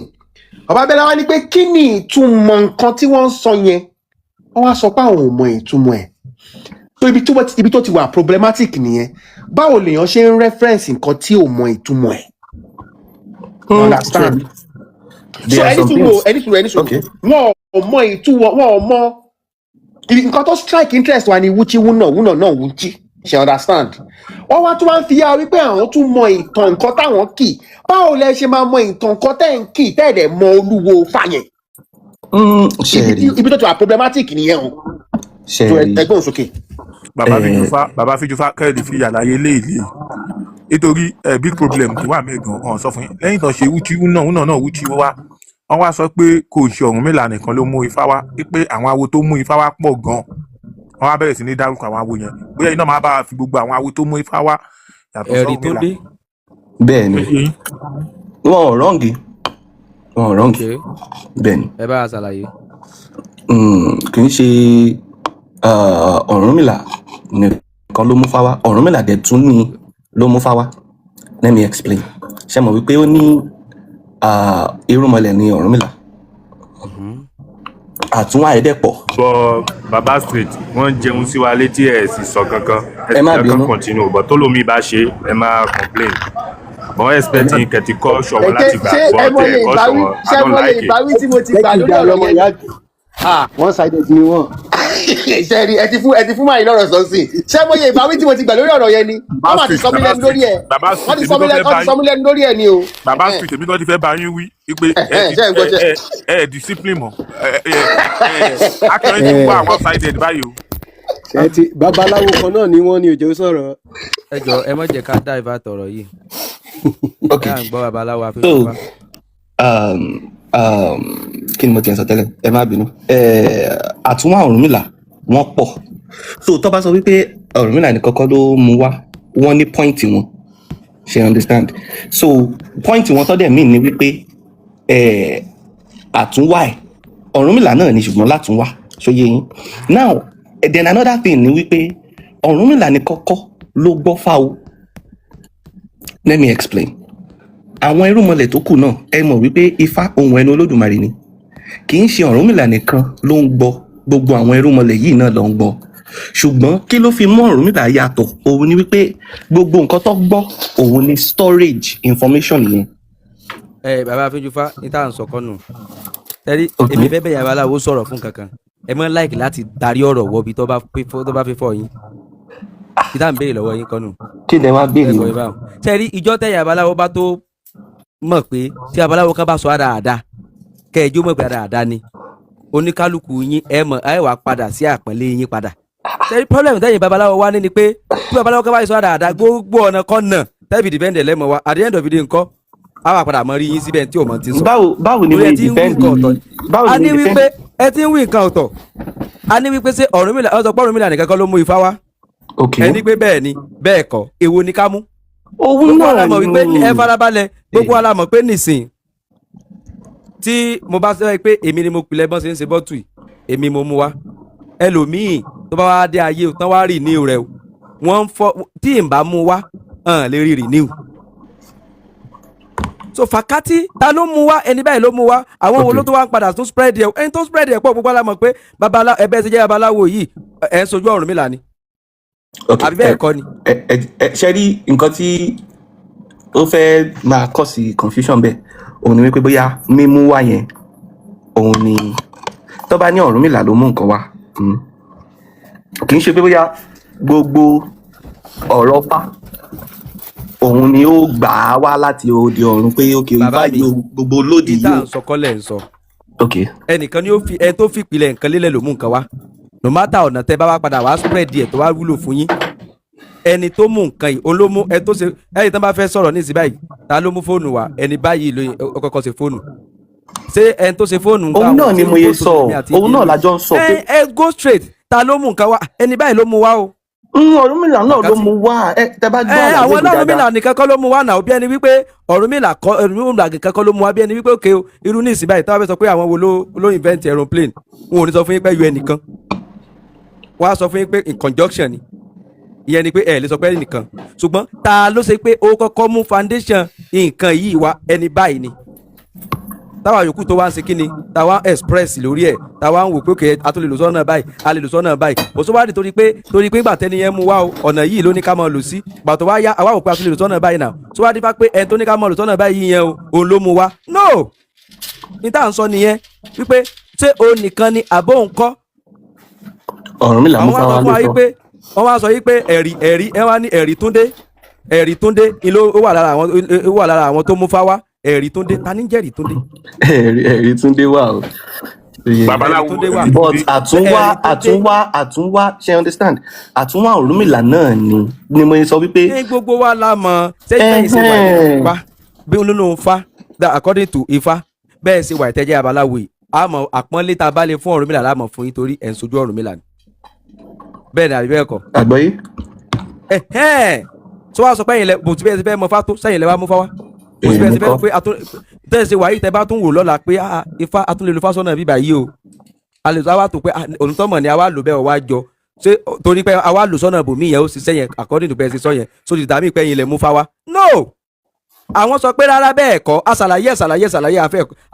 àbábẹ́lá wá ní pé kí ni ìtumọ̀ nǹkan tí wọ́n ń sọ yẹn wọ́n wá sọ pé àwọn ò mọ ìtumọ̀ ẹ̀. So ibi tó ti wà problematic nìyẹn. Báwo lèèyàn ṣe ń reference nǹkan tí ò mọ ìtumọ̀ ẹ̀? Understand? So any sùúrù wọn ò mọ ìtumọ̀, wọn ò mọ nǹkan tó strike interest wa ni wúchi wúnà náà wúchi. Ṣe understand? Wọ́n wá tún wá ń fi yá wípé àwọn tún mọ ìtàn nǹkan táwọn kì. Báwo lẹ ṣe máa mọ ìtàn nǹkan tẹ́ ń kì tẹ́ẹ̀dẹ̀ mọ Olúwo Fáyẹn? Ibi tó ti wà problematic nìyẹn o. Ẹgbọ́n sókè. Bàbá Fíjúfá kẹ́ẹ̀dì fi àlàyé léèlé nítorí big problem tó wà mẹ́gan ọ̀hún sọ fún yín lẹ́yìn tó ṣe wúchi wúnà náà wúchi wá wọ́n wá sọ pé kò ṣe Ọ̀rúnmìlà nìkan ló mú Ifá wá pé àwọn awo tó mú Ifá wá pọ̀ gan-an wọ́n wá bẹ̀rẹ̀ sí ní dárúkọ àwọn awo yẹn bóyá iná máa bá wa fi gbogbo àwọn awo tó mú Ifá wá yàtọ̀ ẹ̀rí tó dé. bẹ́ẹ̀ ni wọn ò rọ́ǹgì bẹ́ẹ̀ ni. ẹ bá a ṣàlàyé. kì í ṣe Ọ̀rúnmìlà nìkan ló mú Ifá wá, Ọ̀rúnmìlà dẹ̀ tún ní ló mú Ifá wá. Let me explain. Ṣé mọ̀ wípé ó ní irúnmọlẹ̀ ní Ọ̀rúnmìlà àtúnwá ẹ̀dẹ̀ pọ̀. bọ baba street wọ́n jẹun sí wa létí ẹ̀ sì sọ kankan ẹ má bínú continue bọ̀ tó lómi bá ṣe ẹ má complain bọ́n expecting kẹ̀tì kọ́ ṣọ̀wọ́ láti gbà bọ́ tẹ̀ kọ́ ṣọ̀wọ́ I don't like it. ìbáwí tí mo ti gbà lórí ọ̀rọ̀ yẹn. one sided ni wọn. ṣe rí ẹ ti fún máa yín lọ́rọ̀ sọ́sìn ṣé mo yẹ ìbáwí tí mo ti gbà lórí ọ̀rọ̀ yẹn ni wọ́n máa ti sọ mí lẹ́nu lórí ẹ̀ wọ́n ti sọ mí lẹ́nu lórí ẹ̀ ni o. bàbá street èmi kan ti fẹ́ bá yín wí pé ẹ discipline mọ́ akọrin ti wá àwọn sided báyìí o. Babaláwo kan náà ni wọ́n ní òjò sọ̀rọ̀. ẹ jọ ẹ má jẹ́ ká dá ìfà tọ̀rọ̀ yìí. Okay. ká ń gbọ́ babaláwo So afẹ́fẹ́. kí ni mo ti ń sọ tẹ́lẹ̀ ẹ má bínú. Àtúnwá Ọ̀rúnmìlà wọ́n pọ̀, so tó bá sọ wípé Ọ̀rúnmìlà ní kọ́kọ́ ló mú wá wọ́n ní pọ́ìntì wọn, ṣe understand? So pọ́ìntì wọn tọ́dẹ̀ mí ni wípé àtúnwá ẹ̀ Ọ̀rúnmìlà náà ni ṣùgbọ́n látúnwá ṣóyé yín. Now then another thing ni wípé Ọ̀rúnmìlà ní kọ́kọ́ ló gbọ́ fáwọ́. Let me explain. Àwọn irúnmọlẹ̀ tó kù náà ẹ mọ̀ wípé Ifá ohun ẹnu Olódùmarè ni, kì í ṣe Ọ̀rúnmìlà nìkan ló ń gbọ́, gbogbo àwọn irúnmọlẹ̀ yìí náà ló ń gbọ́. Ṣùgbọ́n kí ló fi mú Ọ̀rúnmìlà yàtọ̀ òun ni wípé gbogbo nǹkan tó gbọ́ òun ni storage information yẹn. Bàbá Fíjúfá ní tá à ń sọkọ́ nù tẹ́lí èmi fẹ́ bẹ̀yà babaláwo sọ̀rọ̀ fún kankan ẹ mọ́ láìkì láti darí ọ̀rọ̀ wọbi tó bá fi fọ́ yín kí tá à ń béèrè lọ́wọ́ yín kọ́ nù. Kí lẹ wá béèrè wọn. tẹ́lí ìjọ tẹ̀yà babaláwo bá tó mọ̀ pé tí babaláwo kan bá sọ àdáadáa kẹ́ẹ̀jọ́ mọ̀ pé àdáadáa ni oníkálukú yín ẹ wà padà sí àpọ́nlé yín padà. tẹ́lí problem tẹ̀yìn babaláwo wá ní ni pé tí babaláwo kan bá sọ àdáadáa gbogbo ọ̀nà kan náà tẹ́lifí dìbẹ́ndẹ̀ lẹ́mọ̀ wa at the end of the day ńkọ́ àwa padà mọ rí yín síbẹ̀ tí o mọ̀ ti sọ. báwo ni wọ́n dìbẹ́ndì a ní wípé ẹ ti ń wí nǹkan ọ̀tọ̀ a ní wípé ṣé Ọ̀rúnmìlà ọ̀sọ̀ pọ̀ Ọ̀rúnmìlà nìkan kọ́ ló mú Ifá wá. ẹni pé bẹ́ẹ̀ ni bẹ́ẹ̀ kọ́ èwo ni ká mú. owó náà ni wípé ẹ farabalẹ̀ gbogbo wa la mọ̀ pé nìsín tí mo bá sọ pé èmi ni mo pilẹ̀ bọ́n ṣe ń ṣe bọ́tù yìí èmi mo mú wá ẹlòmíì tó bá wá dé ayé tán wá rì ní rẹ wọ́n fọ́ tí ì bá mú wá hàn lè rí rì ní so fàkátì ta ló mú wá ẹni báyìí ló mú wá àwọn wo ló tó wá ń padà tún spread ẹ ẹni tó spread ẹ pọ̀ gbogbo alámọ̀ pé ẹbẹ ṣe jẹ́ babaláwo yìí ẹ̀ ń sojú Ọ̀rúnmìlà ni àbí bẹ́ẹ̀ kọ́ ni. ṣe rí nǹkan tí ó fẹ́ máa kọ́ sí confusion bẹ́ẹ̀ òun ni wípé bóyá mímú wá yẹn òun ni tó bá ní Ọ̀rúnmìlà ló mú nǹkan wá kì í ṣe pé bóyá gbogbo ọ̀rọ̀ pa òun ni ó gbà á wá láti òde ọ̀run pé ókè ìbáyìí gbogbo lòdì yìí. ìta àǹsọkọ́lẹ̀ ń sọ. ẹnìkan ni ẹni tó fi ìpìlẹ̀ nǹkan lélẹ̀ ló mú nǹkan wá no matter ọ̀nà tẹ́ bá wá padà wá spread ẹ̀ tó wá wúlò fún yín ẹni tó mú nǹkan yìí òun ló mú ẹni tó ṣe ẹni tán bá fẹ́ sọ̀rọ̀ ní ìsìn báyìí ta ló mú fóònù wá ẹni báyìí ló kọ́kọ́ ṣe fóònù ṣé ẹni tó ṣe fóònù. òun náà ni mo yẹ sọ òun náà lájọ ń sọ pé. ẹ go straight ta ló mú nǹkan wá ẹni báyìí ló mú wá o. Ọ̀rúnmìlà náà ló mú wá tẹ́ bá gbọ́ àlàyé àwọn Ọ̀rúnmìlà nìkan kọ́ ló mú wá náà bí ẹni wípé Ọ̀rúnmìlà nìkan kọ́ ló mú wá bí ẹni wípé òkè o irú ní ìsìn báyìí tí wọ́n fẹ́ sọ pé àwọn wo ló invent aeroplane wọn ò ní sọ fún yín pé un nìkan wọ́n á sọ fún yín pé in conjunction ni ìyẹn ni pé ẹ lè sọ pé nìkan ṣùgbọ́n ta ló ṣe pé ó kọ́kọ́ mú foundation nǹkan yìí wá ẹni báyìí ni táwa yòókù tó wá ń ṣe kí ni táwa express lórí ẹ̀ táwa ń wò pé òkè a tó lè lò sọ́nà báyìí a lè lò sọ́nà báyìí kò sọ wá di torí pé ìgbà tẹ́ni yẹn mú wá o ọ̀nà yìí ló ní ká máa lò sí gbà tó wá yá àwa wò pé a tó lè lò sọ́nà báyìí náà tó wá di bá pé ẹni tó ní ká máa lò sọ́nà báyìí yẹn o òun ló mú wá no ní tá à ń sọ nìyẹn wípé ṣé o nìkan ni àbó òǹkọ́ Ọ̀rúnmìlà mú fáwọn lóòótọ́ wọ́n wá sọ yí pé ẹ̀rí ẹ wá ní ẹ̀rí túndé ó wà lára àwọn tó mú fáwá ẹ̀rí túndé ta ní jẹ́ ẹ̀rí túndé. ẹ̀rí túndé wà o. Babalawo but àtúnwá ṣe understand àtúnwá Ọ̀rúnmìlà náà ni mo sọ wípé. ní gbogbo wa la mọ̀ sẹ́yìn ṣe wà ní Ifá bí nínú Ifá according to Ifá bẹ́ẹ̀ ṣe wà ìtẹ́jẹ́ Babaláwo yìí àmọ́ àpọ́nlé tá a bá lè fún Ọ̀rúnmìlà láàmọ̀ fún yín torí ẹ̀ ń sojú Ọ̀rúnmìlà ni bẹ́ẹ̀ ni àbí bẹ́ẹ̀ kọ́. àgbọ̀yé. tó wàá sọ pé ẹ̀yin lẹ bò tí bẹ́ẹ̀ ti fẹ́ mọ fá tó sẹ́yìn lẹ wá mú fá wá bò tí bẹ́ẹ̀ ti fẹ́ pé tẹ́sí wàyí tẹ́ bá tún wò lọ́la pé Ifá atúnlẹ̀lú fásọ́nà bíbá yìí o a lè sọ àwa tó pé onítọ́mọ̀ ni àwa lò bẹ́ẹ̀ wá jọ ṣé torí pé àwa lò sọ́nà bòmí yẹn ó sì sẹ́yìn according to bẹ́ẹ̀ ti sọ yẹn so ti dàmí pé ẹ̀yin lẹ mú fá wá no àwọn sọ pé rárá bẹ́ẹ̀ kọ́ àṣàlàyé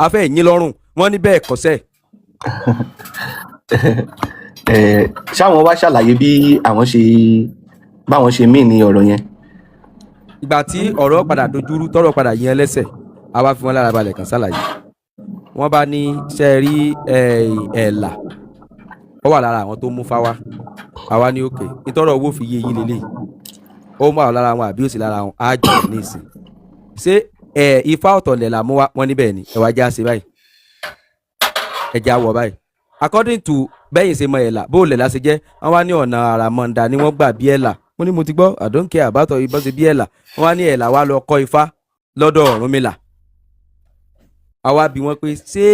afẹ́ ẹ̀yìn lọ́rùn wọ́n ní bẹ́ẹ̀ kọ́ sẹ́ẹ̀. ṣáwọn wá ṣàlàyé bí báwọn ṣe mí ní ọ̀rọ̀ yẹn. ìgbà tí ọ̀rọ̀ padà dojúrú tọ́rọ̀ padà yẹn lẹ́sẹ̀ àwa fi wọn lára balẹ̀ kan ṣàlàyé wọ́n bá ní ṣe rí ẹ̀là ó wà lára àwọn tó mú fáwá àwa ní òkè nítorọ̀ owó fi yé yín lélẹ̀ ó mú àwọn lára wọn àbí òsì lára wọn á jọ ní ìsìn ṣé Ifá ọ̀tọ̀lẹ̀ là mú wá wọn níbẹ̀ ni ẹ̀wà já sí báyìí ẹ̀já wọ̀ báyìí according to bẹ́yìn ṣe mọ ẹ̀là bó lẹ̀là ṣe jẹ́ wọ́n wá ní ọ̀nà àràmọ̀ǹdà ni wọ́n gbà bí ẹ̀là mo ní mo ti gbọ́ I don't care àbátọ̀ ìbọn ṣe bí ẹ̀là wọ́n wá ní ẹ̀là wá lọ kọ́ Ifá lọ́dọ̀ Ọ̀rúnmìlà àwa bí wọ́n pé ṣé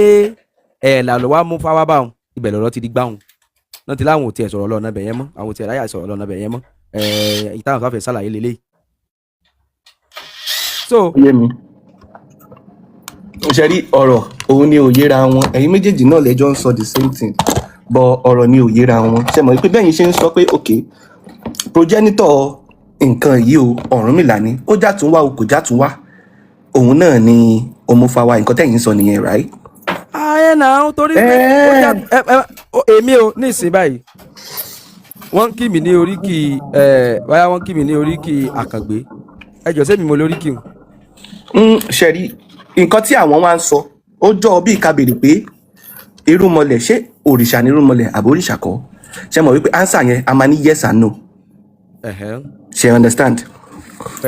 ẹ̀là ló wá mú fáwá báwọn ibẹ̀ lọ́rọ̀ ti di gbáhùn náà ti láwọn ò tiẹ̀ sọ̀rọ̀ lọ́nà bẹ̀yẹn mọ́ àwọn ò tiẹ̀ ráyà sọ̀rọ̀ lọ́nà bẹ̀yẹn mọ́ ìtàn fàfẹ́ sàlàyé lélẹ́yìí. so ṣe rí ọ̀rọ̀ òun ni ò yéra wọn ẹ̀yin méjèèjì náà lẹ́jọ́ ń sọ the same thing but ọ̀rọ̀ ni ò yéra wọn ṣe mọ̀ pé bẹ́yìn ṣe ń sọ pé ok progenitor nǹkan yìí o Ọ̀rúnmìlà ni ó jàtúnwá o kò jàtúnwá òun náà ni Ọmọfáwá nǹkan tẹ̀yin sọ nìyẹn right. ayé náà torí pé èmi ò ní ìsìn báyìí wọ́n kí mi ní oríkì wáyà wọ́n kí mi ní oríkì Àkàngbé ẹjọ́ sẹ́mi mo lóríkì. ṣe rí nǹkan tí àwọn wá ń sọ ó jọ bí ká béèrè pé irúnmọlẹ̀ ṣé òrìṣà ní irúnmọlẹ̀ àbí òrìṣà kọ́ ṣe mọ̀ wípé answer yẹn a máa ní yes and no ṣe understand.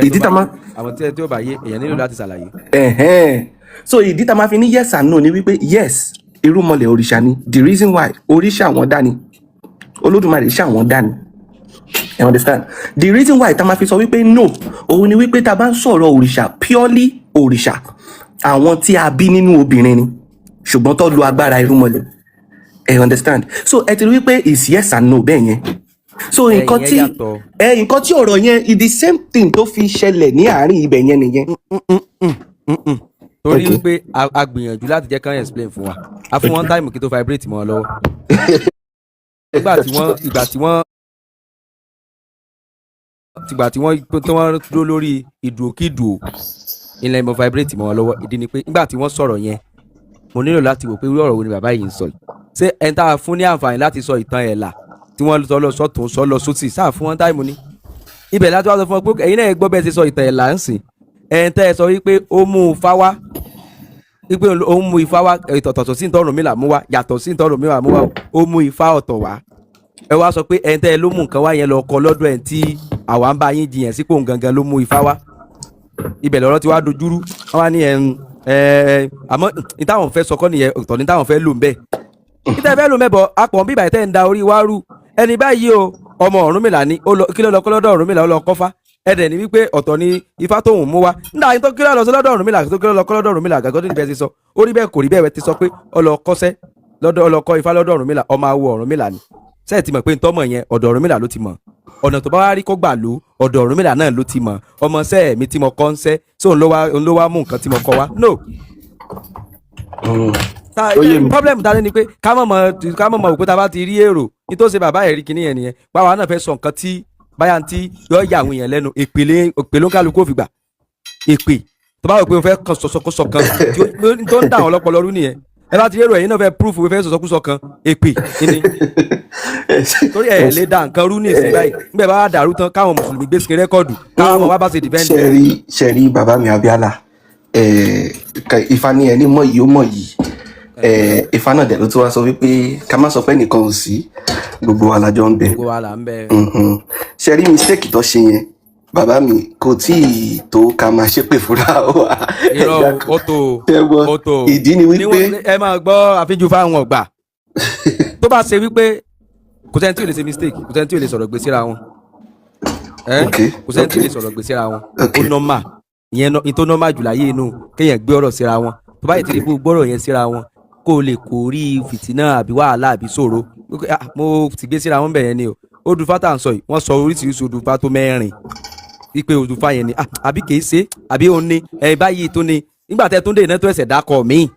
ìdí tá máa àwọn tí ó bá yé èèyàn nílò láti ṣàlàyé. so ìdí tá máa fi ní yes and no ni wípé yes irúnmọlẹ̀ òrìṣà ni the reason why òrìṣà wọn dá ni Olódùmarè ṣà wọn dá ni you understand the reason why tá máa fi sọ wípé no òun ni wípé tá bá ń sọ̀rọ̀ òrìṣà purely òrìṣà àwọn tí a bí nínú obìnrin ni ṣùgbọ́n tó lu agbára irúnmọlẹ̀ you understand so ẹ ti rí wípé is yes and no bẹ́ẹ̀ yẹn so nǹkan tí ọ̀rọ̀ yẹn is the same thing tó fi ṣẹlẹ̀ ní àárín ibẹ̀ yẹn nìyẹn. torí wípé a gbìyànjú láti jẹ́ kán explain fún wa a fún wọn táìmù kí tó vibrate mọ́ ọ lọ́wọ́ ìgbà tí wọ́n dúró lórí ìdùòkìdùò ilẹ̀ ìmọ̀ vibrate mọ́ ọ lọ́wọ́ ìdí ni pé nígbà tí wọ́n sọ̀rọ̀ yẹn mo nílò láti wò pé irú ọ̀rọ̀ wo ni bàbá yìí ń sọ yìí ṣé ẹni tá a fún ní àǹfààní láti sọ ìtàn ẹ̀là tí wọ́n sọ lọ sọ́tún sọ lọ sósì sáà fún wọn táìmù ni ibẹ̀ láti wá sọ fún ọ pé ẹ̀yin náà gbọ́ bẹ́ẹ̀ ṣe sọ ìtàn ẹ̀là ń sìn ẹ̀yin tẹ́ ẹ sọ wípé ó mú Ifá wá wípé ó mú Ifá wá ìtọ̀tọ̀ sí ìtọ́rùn mi là mú wá yàtọ̀ sí ìtọ́rùn mi là mú wá ó mú Ifá ọ̀tọ̀ wá ẹ wá sọ pé ẹ̀yin tẹ́ ẹ ló mú nǹkan wá yẹn lọ kọ lọ́dọ̀ ẹ̀ tí àwa ń bá yín jiyàn sípò gangan ló mú Ifá wá ibẹ̀ lọ́rọ̀ ti wá dojúrú wọ́n wá ní àmọ́ ní táwọn fẹ́ sọkọ́ nìyẹn ọ̀tọ̀ ní táwọn fẹ́ lò ń bẹ̀ kí tẹ́ fẹ́ lò mẹ́bọ̀ apọ̀ bíbà tẹ́ ń da orí wá rú ẹni báyìí o ọmọ Ọ̀rúnmìlà ni kí ló lọ kọ́ lọ́dọ̀ Ọ̀rúnmìlà ó lọ kọ́fá ẹ̀dẹ̀ ni wípé ọ̀tọ̀ ni Ifá tóun mú wá nígbà tó kí ló lọ sí lọ́dọ̀ Ọ̀rúnmìlà tó kí ló lọ kọ́ lọ́dọ̀ Ọ̀rúnmìlà gàgọ́dún níbẹ̀ ti sọ ó rí bẹ́ẹ̀ kò rí bẹ́ẹ̀ ti sọ pé ó lọ kọ́ṣẹ́ lọ́dọ̀ ó lọ kọ́ Ifá lọ́dọ̀ Ọ̀rúnmìlà ọmọ awo Ọ̀rúnmìlà ni sẹ́ẹ̀ ti mọ̀ pé ntọ́mọ̀ yẹn ọ̀dọ̀ Ọ̀rúnmìlà ló ti mọ̀ ọ̀nà tó bá wá rí kó gbà ló ọ̀dọ̀ Ọ̀rúnmìlà náà ló ti mọ̀ ọmọ sẹ́ẹ̀ mi tí mo kọ́ ń sẹ́ sí òun ló wá mú nǹkan tí mo kọ́ wá no. problem ta ni pé ká mọ̀ mọ̀ òkú ta bá ti rí èrò nítòsí bàbá ẹ̀rí kìíní yẹn nìyẹn báwa náà fẹ́ sọ nǹkan tí báyà ń tí yọ yà àwọn èèyàn lẹ́nu èpè ló ń kálukú òfìgbà èpè tó bá rò pé o fẹ́ kàn sọ̀sọ̀kúsọ kan tó ń dà wọ́n lọ́pọ̀lọ́ rú nìyẹn ẹ bá ti rérò ẹ̀yin náà fẹ́ proof o fẹ́ sọ̀sọ̀kúsọ kan èpè kíni torí ẹ̀ lè da nǹkan rú ní ìsìn báyìí nígbà bá dàrú tán káwọn mùsùlùmí gbé sí rẹ́kọ̀dù káwọn ọmọ wa bá ṣe dìbẹ́ǹdì. ṣẹ̀rí bàbá mi Abíálà Ifá ní ẹni mọ̀ yìí ó mọ̀ yìí Ifá náà dẹ̀ ló tún wá sọ wípé ká má sọ pé nìkan ò sí gbogbo wa lájọ ń bẹ. gbogbo wa là ń bẹ. ṣẹ̀rí mistake tó ṣe yẹn bàbá mi kò tí ì tó ká máa ṣépè fúnra wa. irọ́ ó tó ìdí ni wípé. ẹ máa gbọ́ àfijù fáwọn ọ̀gbà tó bá ṣe wípé kò sẹ́ni tí ò lè ṣe mistake kò sẹ́ni tí ò lè sọ̀rọ̀ gbé síra wọn kò sẹ́ni tí ò lè sọ̀rọ̀ gbé síra wọn ó nọ́mà ìyẹn ní tó nọ́mà jù láyé inú kéèyàn gbé ọ̀rọ̀ síra wọn tó bá yẹ ti rí kó gbọ́rọ̀ yẹn síra wọn kó o lè kórìí fìtínà àbí wàhálà àbí ṣòro mo ti gbé síra wọn bẹ̀yẹn ni o odùfá tá à ń sọ yìí wọ́n sọ oríṣiríṣi odùfá tó mẹ́rin wípé odùfá yẹn ni àbí kìí ṣe àbí òun ni báyìí tó ni nígbà tẹ́ tó ń dé iná tó ẹsẹ̀ dákọ̀ míì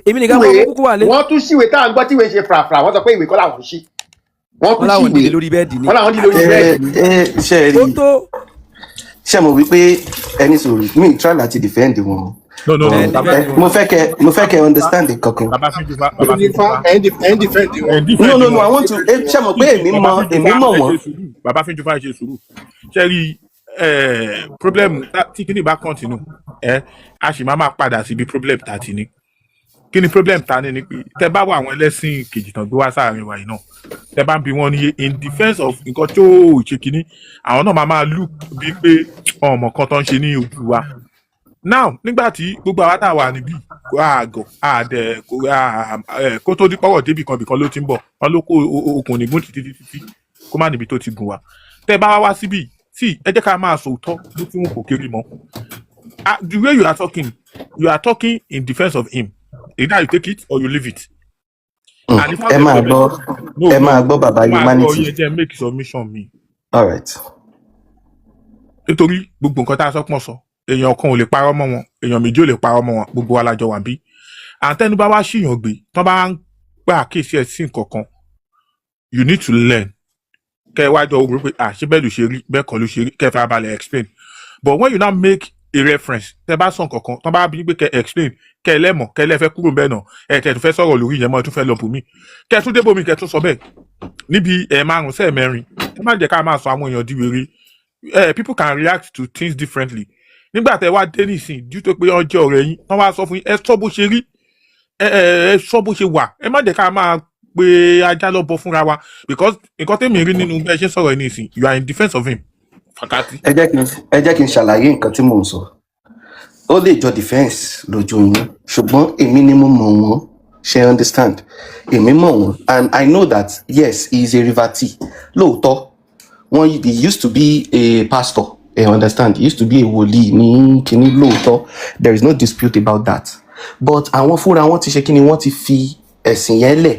èmi nìkan wọn kúkú wà lé. wọ́n tún ṣíwèé tá à ń gbọ́ tíwèé ṣe fàràfàrà wọ́n sọ pé ìwé kọ́ làwọn ṣí. wọ́n láwọn dìde lórí bẹ́ẹ̀dì ni. wọ́n láwọn dìde lórí bẹ́ẹ̀dì ni. ṣe mo wípé ẹni sọ̀rọ̀ mi try láti defend wọn. No. mo fẹ́ kẹ́ understand kankan. No, I want to ṣe mo pé èmi mọ̀ wọ́n. Bàbá fi ń ju fáyé ṣe sùúrù ṣe rí problem tí kìíní bá continue a sì máa padà síbi problem tá a ti ní kí ni problem ta ni pé tẹ bá wọ àwọn ẹlẹ́sìn kejì tán gbé wá sáàrin wa yìí náà tẹ bá ń bi wọn ní in defence of nǹkan tó ṣe kínní àwọn náà máa look bíi pé ọmọ kan tó ń ṣe ní ojú wa now nígbà tí gbogbo àwa tá a wà níbí àgọ àdẹ kó tó di pọ́wọ́ débì kan bìkan ló ti ń bọ̀ wọn ló kó okùn nígún títí kó má níbi tó ti gùn wá tẹ bá wá síbí tí ẹ jẹ́ ká máa sòótọ́ ló tí wọn kò kéré mọ́ the way you are talking in defence of him. Either you take it or you leave it. Ẹ máa gbọ́ bàbá humanity. Ẹ jẹ́ make submission mi. All right. Nítorí gbogbo nǹkan tá a sọ pọ̀ sọ, èèyàn kan ò lè parọ́ mọ́ wọn, èèyàn méjì ò lè parọ́ mọ́ wọn, gbogbo wa lájọ wà bí. Àtẹnu bá wá ṣìyàn gbé, tán bá ń gbà àkíyèsí ẹ̀ sí nǹkan kan, you need to learn. Kẹ́ ẹ wájọ ogun pé ṣé bẹ́ẹ̀ ló ṣe rí, bẹ́ẹ̀ kọ́ ló ṣe rí, kẹ́ ẹ fara balẹ̀ explain. But when you now make a reference tẹ bá sọ nǹkan kan tán bá bí pé kẹ́ explain kẹ́ ẹ lẹ́mọ̀ kẹ́ ẹ lẹ́fẹ́ kúrò bẹ́ẹ̀ náà kẹ́ ẹ tún fẹ́ sọ̀rọ̀ lórí ìyẹn mọ́ ẹ tún fẹ́ lọ bùnmí kẹ́ ẹ tún débòmí kẹ́ ẹ tún sọ bẹ́ẹ̀ níbi márùn sẹ́ẹ̀ mẹ́rin ẹ má jẹ́ ká máa sọ àwọn èèyàn di wèrè people can react to things differently nígbà tẹ wá dé nísìn due to pé ọjọ́ ọ̀rẹ́ yín tán wá sọ fún yín ẹ sọ bó ṣe rí ẹ sọ bó ṣe wà ẹ má jẹ́ ká máa pé ajá lọ bọ fúnra wa because nǹkan tẹ́mi rí nínú bẹ́ẹ̀ ṣe sọ̀rọ̀ ẹ nísìn you are in defence of him. ẹ jẹ́ kí n ṣàlàyé nǹkan tí mò ń sọ ó lè jọ defence lójú yín ṣùgbọ́n èmi ni mo mọ̀ wọ́n ṣe understand èmi mọ̀ wọ́n and I know that yes he is a Rivati lóòótọ́ wọ́n he used to be a pastor understand he used to be a wòlíì ní kíní lóòótọ́ there is no dispute about that but àwọn fúnra wọn ti ṣe kíni wọ́n ti fi ẹ̀sìn yẹn lẹ̀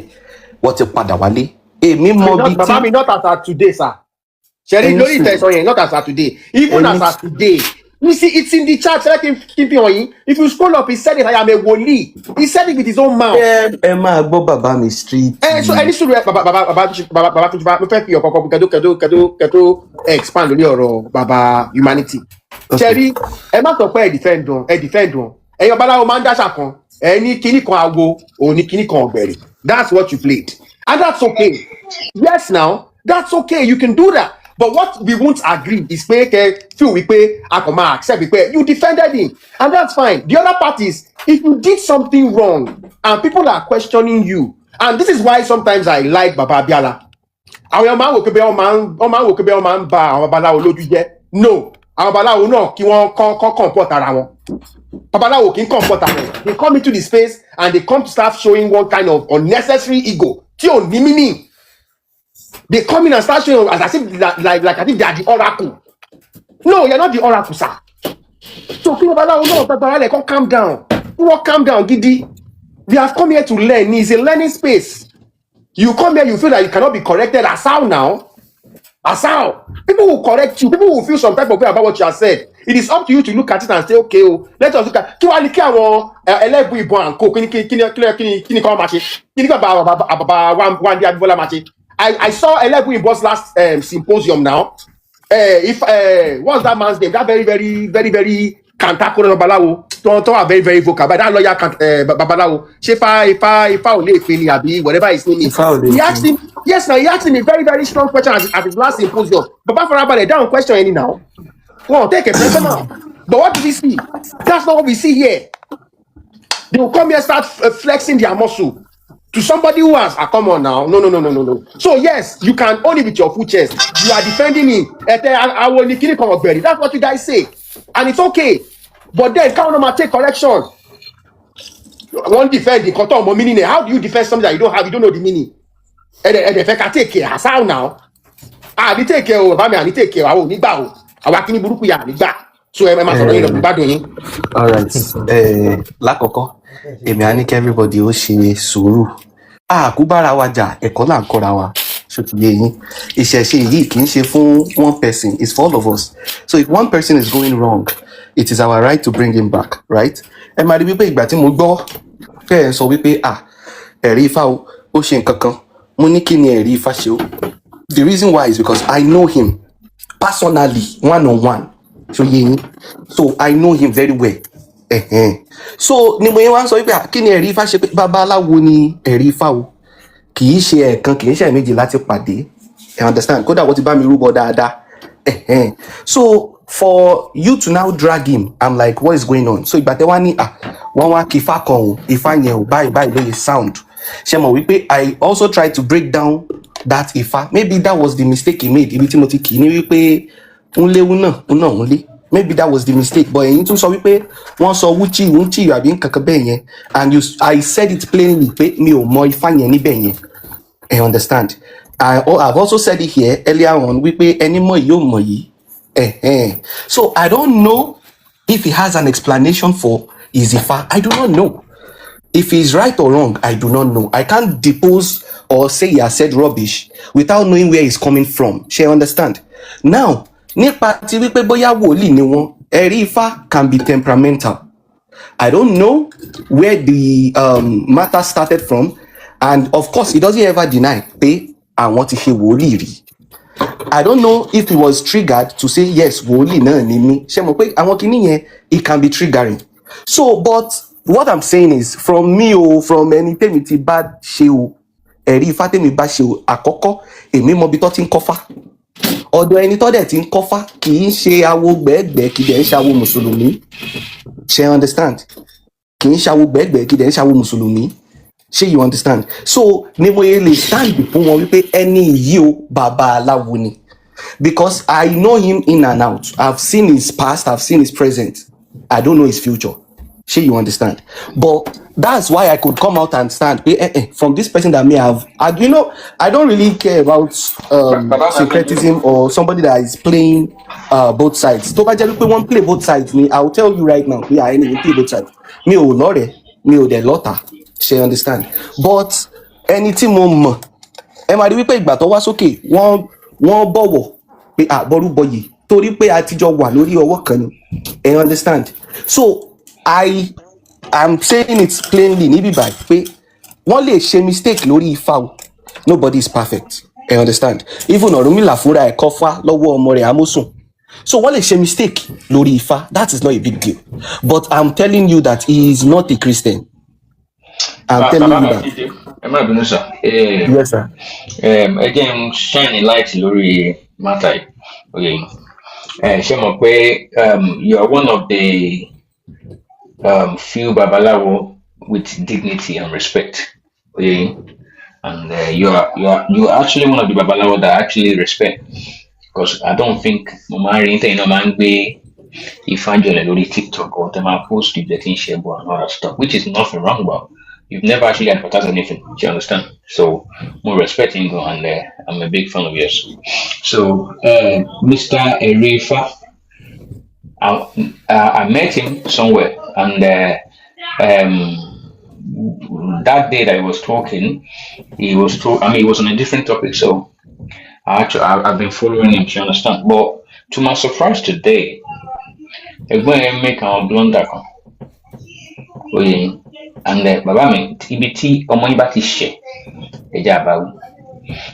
wọ́n ti padà wálé èmi mọ̀ bí tí. bàbá mi not as at today sir. Sherry, lórí ìtẹ̀sán yẹn not as at today even as at today you see it's in the chat keep on yín if you scroll up he said it I am a wòlíì he said it with his own mouth. ẹ máa gbọ́ bàbá mi street. so ẹni sùúrù ẹ bàbá tuntun mo fẹ́ fi ọ̀kọ̀ọ̀kan kẹ́tó expand lórí ọ̀rọ̀ bàbá humanity. Sherry ẹ má sọ pé ẹ defend wọn ẹ̀yin Babalawo máa ń dáṣà kan ẹ ní kíní kan awo òun ní kíní kan ọ̀gbẹ̀rì that's what you played and that's okay yes now that's okay you can do that. But what we won't agree is pé feel we pay akoma accept we pay you defended him and that's fine. The other part is if you did something wrong and people are questioning you and this is why sometimes I like Baba Abíálà. Àwọn máa wò kébé wọ́n máa ń ba àwọn Babalawo lójú jẹ́ no àwọn Babalawo náà kí wọ́n kọ́ comport ara wọn. Babalawo kì í comport ara wọn. They come into the space and they come to start showing one kind of unnecessary ego tí ò ní meaning. They come in and start showing as if like as if they are the oracle. No, you're not the oracle, sir. So people no, calm down. Calm down, Gidi. We have come here to learn. It's a learning space. You come here, you feel that you cannot be corrected. As how now? As how? People will correct you. People will feel some type of way about what you have said. It is up to you to look at it and say, okay, let us look at. I saw Ẹlẹ́bùíbọ́'s last symposium now. What's that man's name? That very can tackle Babalawo. Don't are very, very vocal. But that lawyer can't, Babalawo, Shefa Ole Abi, whatever his name is. He asked him, yes, now he asked him a very, very strong question at his last symposium. But Babalawo, down question any now. Well, take a personal. But what do we see? That's not what we see here. They will come here and start flexing their muscle to somebody who has, come on now. No. So yes, you can own it with your full chest. You are defending him. That's what you guys say. And it's okay. But then can't take correction. One defend the contour more meaning. How do you defend something that you don't have? You don't know the meaning. And the fact take care. How now? They take care of I take care. I will need bow. I walk in Buruku ya need back. So I'm all right. Lákọ̀ọ́kọ́, èmi á ní kí everybody ó ṣe sùúrù. Kú bára wa jà, ẹ̀kọ́ là ń kọ́ra wa. Ṣó ti yé yín? Ìṣẹ̀ṣe yìí kì í ṣe fún one person, it's for all of us. So if one person is going wrong, it is our right to bring him back, right? Ẹ máa rí wípé ìgbà tí mo gbọ́ fẹ́ ẹ sọ wípé ẹ̀rí Ifá ó ṣe nǹkan kan. Mo ní kí ni ẹ̀rí Ifá ṣe o? The reason why is because I know him personally, one-on-one. So I know him very well. So ni mo yẹn wá ń sọ wípé kí ni ẹ̀rí Ifá ṣe pé babaláwo ni ẹ̀rí Ifá o, kì í ṣe ẹ̀ẹ̀kan kì í ṣe ẹ̀ẹ̀mejì láti pàdé. You understand? Kódà wọ́n ti bá mi rúbọ dáadáa. So for you to now drag him, I'm like, what is going on? So ìgbà tẹ́ wá ní wọ́n wá kí Ifá kan o, Ifá yẹn o, báyìí lóye sound. Ṣé mo wípé I also tried to break down that Ifá. Maybe that was the mistake he made. Ibi tí mo ti kì í ní wípé maybe that was the mistake, but ẹ̀yin tún sọ wípé wọ́n sọ wúchì àbí nǹkankan bẹ́ẹ̀ yẹn, and I said it plainly pé mi ò mọ Ifá yẹn níbẹ̀ yẹn. I understand. I've also said it here earlier on wípé ẹni mọ̀ yìí ò mọ̀ yìí. So I don't know if he has an explanation for his Ifá. I do not know. If he's right or wrong, I do not know. I can't depose or say he has said rubbish without knowing where he's coming from. She understand? Now, nípa ti wípé bóyá wòlíì ni wọ́n, ẹ̀rí Ifá can be temperamental. I don't know where the matter started from, and of course, he doesn't ever deny pé àwọn ti ṣe wòlíì rí. I don't know if he was triggered to say yes, wòlíì náà ni mí. Ṣé mo pé àwọn kìíní yẹn, it can be triggering. So, but what I'm saying is, from me from ẹni tèmi ti bá ṣe o, ẹ̀rí Ifá tèmi bá ṣe o, àkọ́kọ́ èmi mọ bí tó ti ń kọ́fá. Ọ̀dọ̀ ẹni tó dẹ̀ ti ń kọ́fá kì í ṣe awo gbẹ̀ẹ́gbẹ̀ẹ́ kì í dẹ̀ ń ṣawo mùsùlùmí. Ṣé understand? Kì í ṣawo gbẹ̀ẹ́gbẹ̀ẹ́ kì í dẹ̀ ń ṣawo mùsùlùmí. Ṣé you understand? So ni mo yẹ lè stand fún wọn wípé ẹni yìí o babaláwo ni, because I know him in and out. I've seen his past, I've seen his present. I don't know his future. Ṣé you understand? But that's why I could come out and stand from this person that may have, I don't really care about syncretism or somebody that is playing both sides. Tó bá jẹ́ pé wọ́n play both sides ni, I will tell you right now, I ain't play both sides. Mi ò lọ́rẹ̀, mi ò dẹ̀ lọ́tà. Ṣé understand? But ẹni tí mo mọ̀, ẹ máa rí wípé ìgbà tó wá sókè, wọ́n bọ̀wọ̀ pé bọ́rú bọyì torí pé àtijọ́ wà lórí ọwọ́ kan ni. You understand? So I'm saying it plainly níbí báyìí pé wọ́n lè ṣe mistake lórí Ifá o. Nobody is perfect. You understand? Even Ọ̀rúnmìlà fúnra ẹ̀ kọ́fá lọ́wọ́ ọmọ rẹ̀ Àmọ̀sùn. So wọ́n lè ṣe mistake lórí Ifá. That is not a big deal. But I'm telling you that he is not a Christian. I'm telling you that. Yes, sir. Again, shining light lórí matter yìí. Okay. Ṣé mọ̀ pé you are one of the few Babalawo with dignity and respect. Okay. And you are actually one of the Babalawo that I actually respect, because I don't think Momari Mangbe Ifanjole lórí TikTok or them post the dating shebo and all that stuff, which is nothing wrong about. You've never actually advertised anything. Do you understand? So more respecting you, and I'm a big fan of yours. So Mr. Erifa, I met him somewhere, and that day that he was talking, he was it was on a different topic. So I've been following him. Do you understand? But to my surprise today, Ẹ̀gbọ́n make our blunder. And bàbá mi ibi tí ọmọ yín bá ti ṣẹ̀ ẹja àbáwí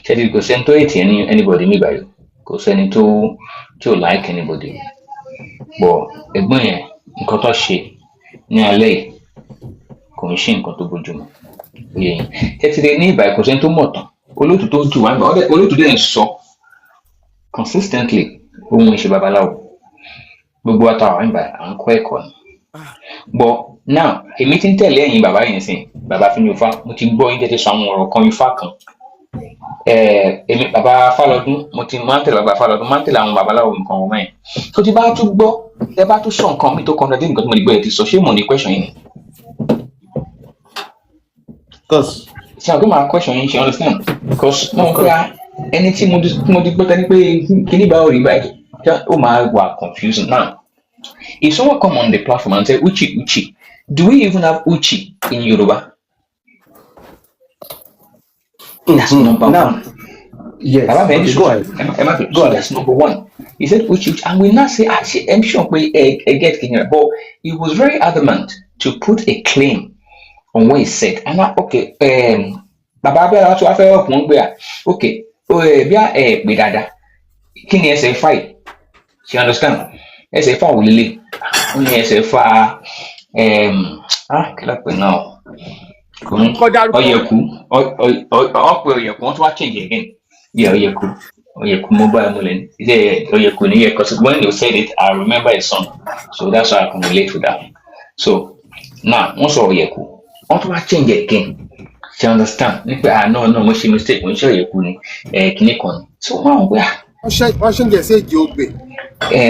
ṣẹ́ni kò sẹ́ni tó ètì anybody mi báyìí, kò sẹ́ni tó like anybody, but ẹ̀gbọ́n yẹn nǹkan tó ṣe ní alẹ́ yìí kò ń ṣe nǹkan tó bójúmu yẹn tẹ́tí ní ìgbà ìkọ̀sẹ́ tó mọ̀ tán olóòtú tó jù wá ń gbà olóòtú dẹ̀ ń sọ consistently ohun ìṣe babaláwo gbogbo àtàwọn àgbà à ń kọ́ ẹ̀kọ́ ni but now èmi ti ń tẹ̀lé ẹ̀yin bàbá yẹn sìn bàbá fi mi fa mo ti gbọ́ yín tẹ́tí sọ àwọn ọ̀rọ̀ kan ifá kan èmi bàbá Fálọdún mo ti máa ń tẹ̀lé bàbá Fálọdún máa ń tẹ̀lé àwọn babaláwo nǹkan ọmọ yẹn tó ti bá tún gbọ́ ẹ bá tún sọ nǹkan mi tó kọ́ ọ̀dọ́ nǹkan tó mo lè gbọ́ ẹ ti sọ ṣé mo ní question yìí ni. Because ṣe àgbẹ̀ máa question yín ṣe understand because náà pé ẹni tí mo di gbọ́ta ní pé kíní bá rí báyìí ó máa wà confusing now. If someone come on the platform and say Uchi, do we even have Uchi in Yoruba? That's number one. Yes. Go ahead. So that's number one. He said Uchi, and we now say, I'm sure we get Kenya, but he was very adamant to put a claim on what he said. And okay, Baba Babalawo to afẹ́ ọ̀pọ̀ gbé okay, bí a pè dáadáa, kí ni ẹsẹ̀ fà yìí? You understand? Ẹsẹ̀ fà wò lélẹ̀, ó ní ẹsẹ̀ fà kí ló pè náà? Ọ̀yẹ̀kú, ọ̀pẹ ọ̀yẹ̀kú, wọ́n tún wá change again. Yeah, Ọ̀yẹ̀kú mobile mullen. Ọ̀yẹ̀kú ni yẹ, because when you said it, I remember a song, so that's why I can relate to that. So now, wọ́n sọ Ọ̀yẹ̀kú, wọ́n tún wá change again. You understand? No, mo ṣe mistake, mo ṣe Ọ̀yẹ̀kú ni kíní kan ni. So wọ́n wá. Wọ́n ṣe ń jẹ́ sí èjì ògbè.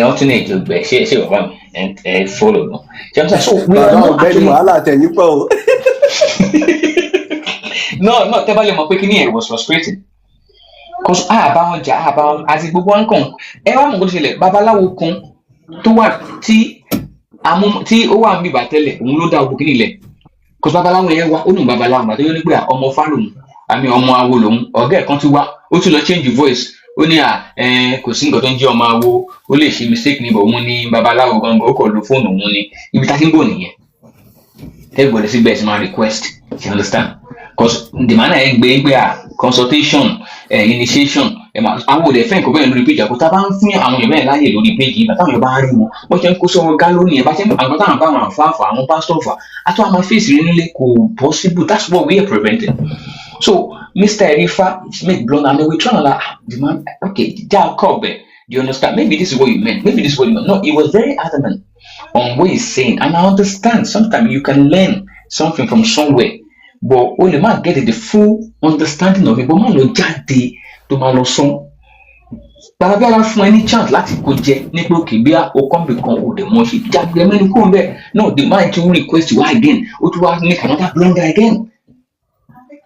Wọ́n tún ní èjì ògbè, ṣé bàbá mi follow no. You understand? So we are not actually. Wàhálà tẹ̀yìn pọ̀ o. No, tẹ́ bá lè mọ̀ pé kíní ẹ̀ was frustrating. Cause àbáwọn àti gbogbo wọn kàn ẹ wá mọ̀ kó tó ṣẹlẹ̀ babaláwo kan tó wà tí ó wà ń bìbà tẹ́lẹ̀ òun ló dá ogun kíní lẹ̀. Cause babaláwo yẹn wá ó nù babaláwo àti ó ní pé ọmọ Ifá lòun àmì ọmọ awo lòun ọ̀gá ẹ̀ kan ti wá ó tún lọ change voice ó ní kò sí nǹkan tó ń jẹ́ ọmọ awo ó lè ṣe mistake níbọ̀ òun ní babaláwo gangan ó kọ̀ lo fóònù òun ní ibi tá a ti ń bò nìyẹn everybody sí bẹ́ẹ̀ sí máa request you understand cause the man ẹ̀ gbé consultation initiation àwọn òde fẹ́ nǹkan bẹ́ẹ̀ lórí page àkótá tá a bá ń fún àwọn èèyàn bẹ́ẹ̀ láàyè lórí page yìí bàtàwọn èèyàn bá rí wọn wọ́n ṣe ń kó sọ́wọ́ gálónì ẹ̀ bá ṣe ń àwọn táwọn bá wọn àfáàfà àwọn pásítọ̀ fà àti àwọn fèsì rí nílé kò possible that's what we are preventing. So Mr. Erifa make blunt and then we try to like the man okay Jacob do you understand maybe this is what you meant maybe this is what you meant no he was very adamant on what he's saying and I understand sometimes you can learn something from somewhere but only man get the full understanding of it but man lọ jáde tó máa lọ sán Babalawo fún ẹni chance láti kó jẹ nípa òkè bí okòó bìkan ò dé mọ ṣe jáde mẹ́rin kó ń bẹ́ẹ̀ no the man tún request you again ó tún wá make another blunder again.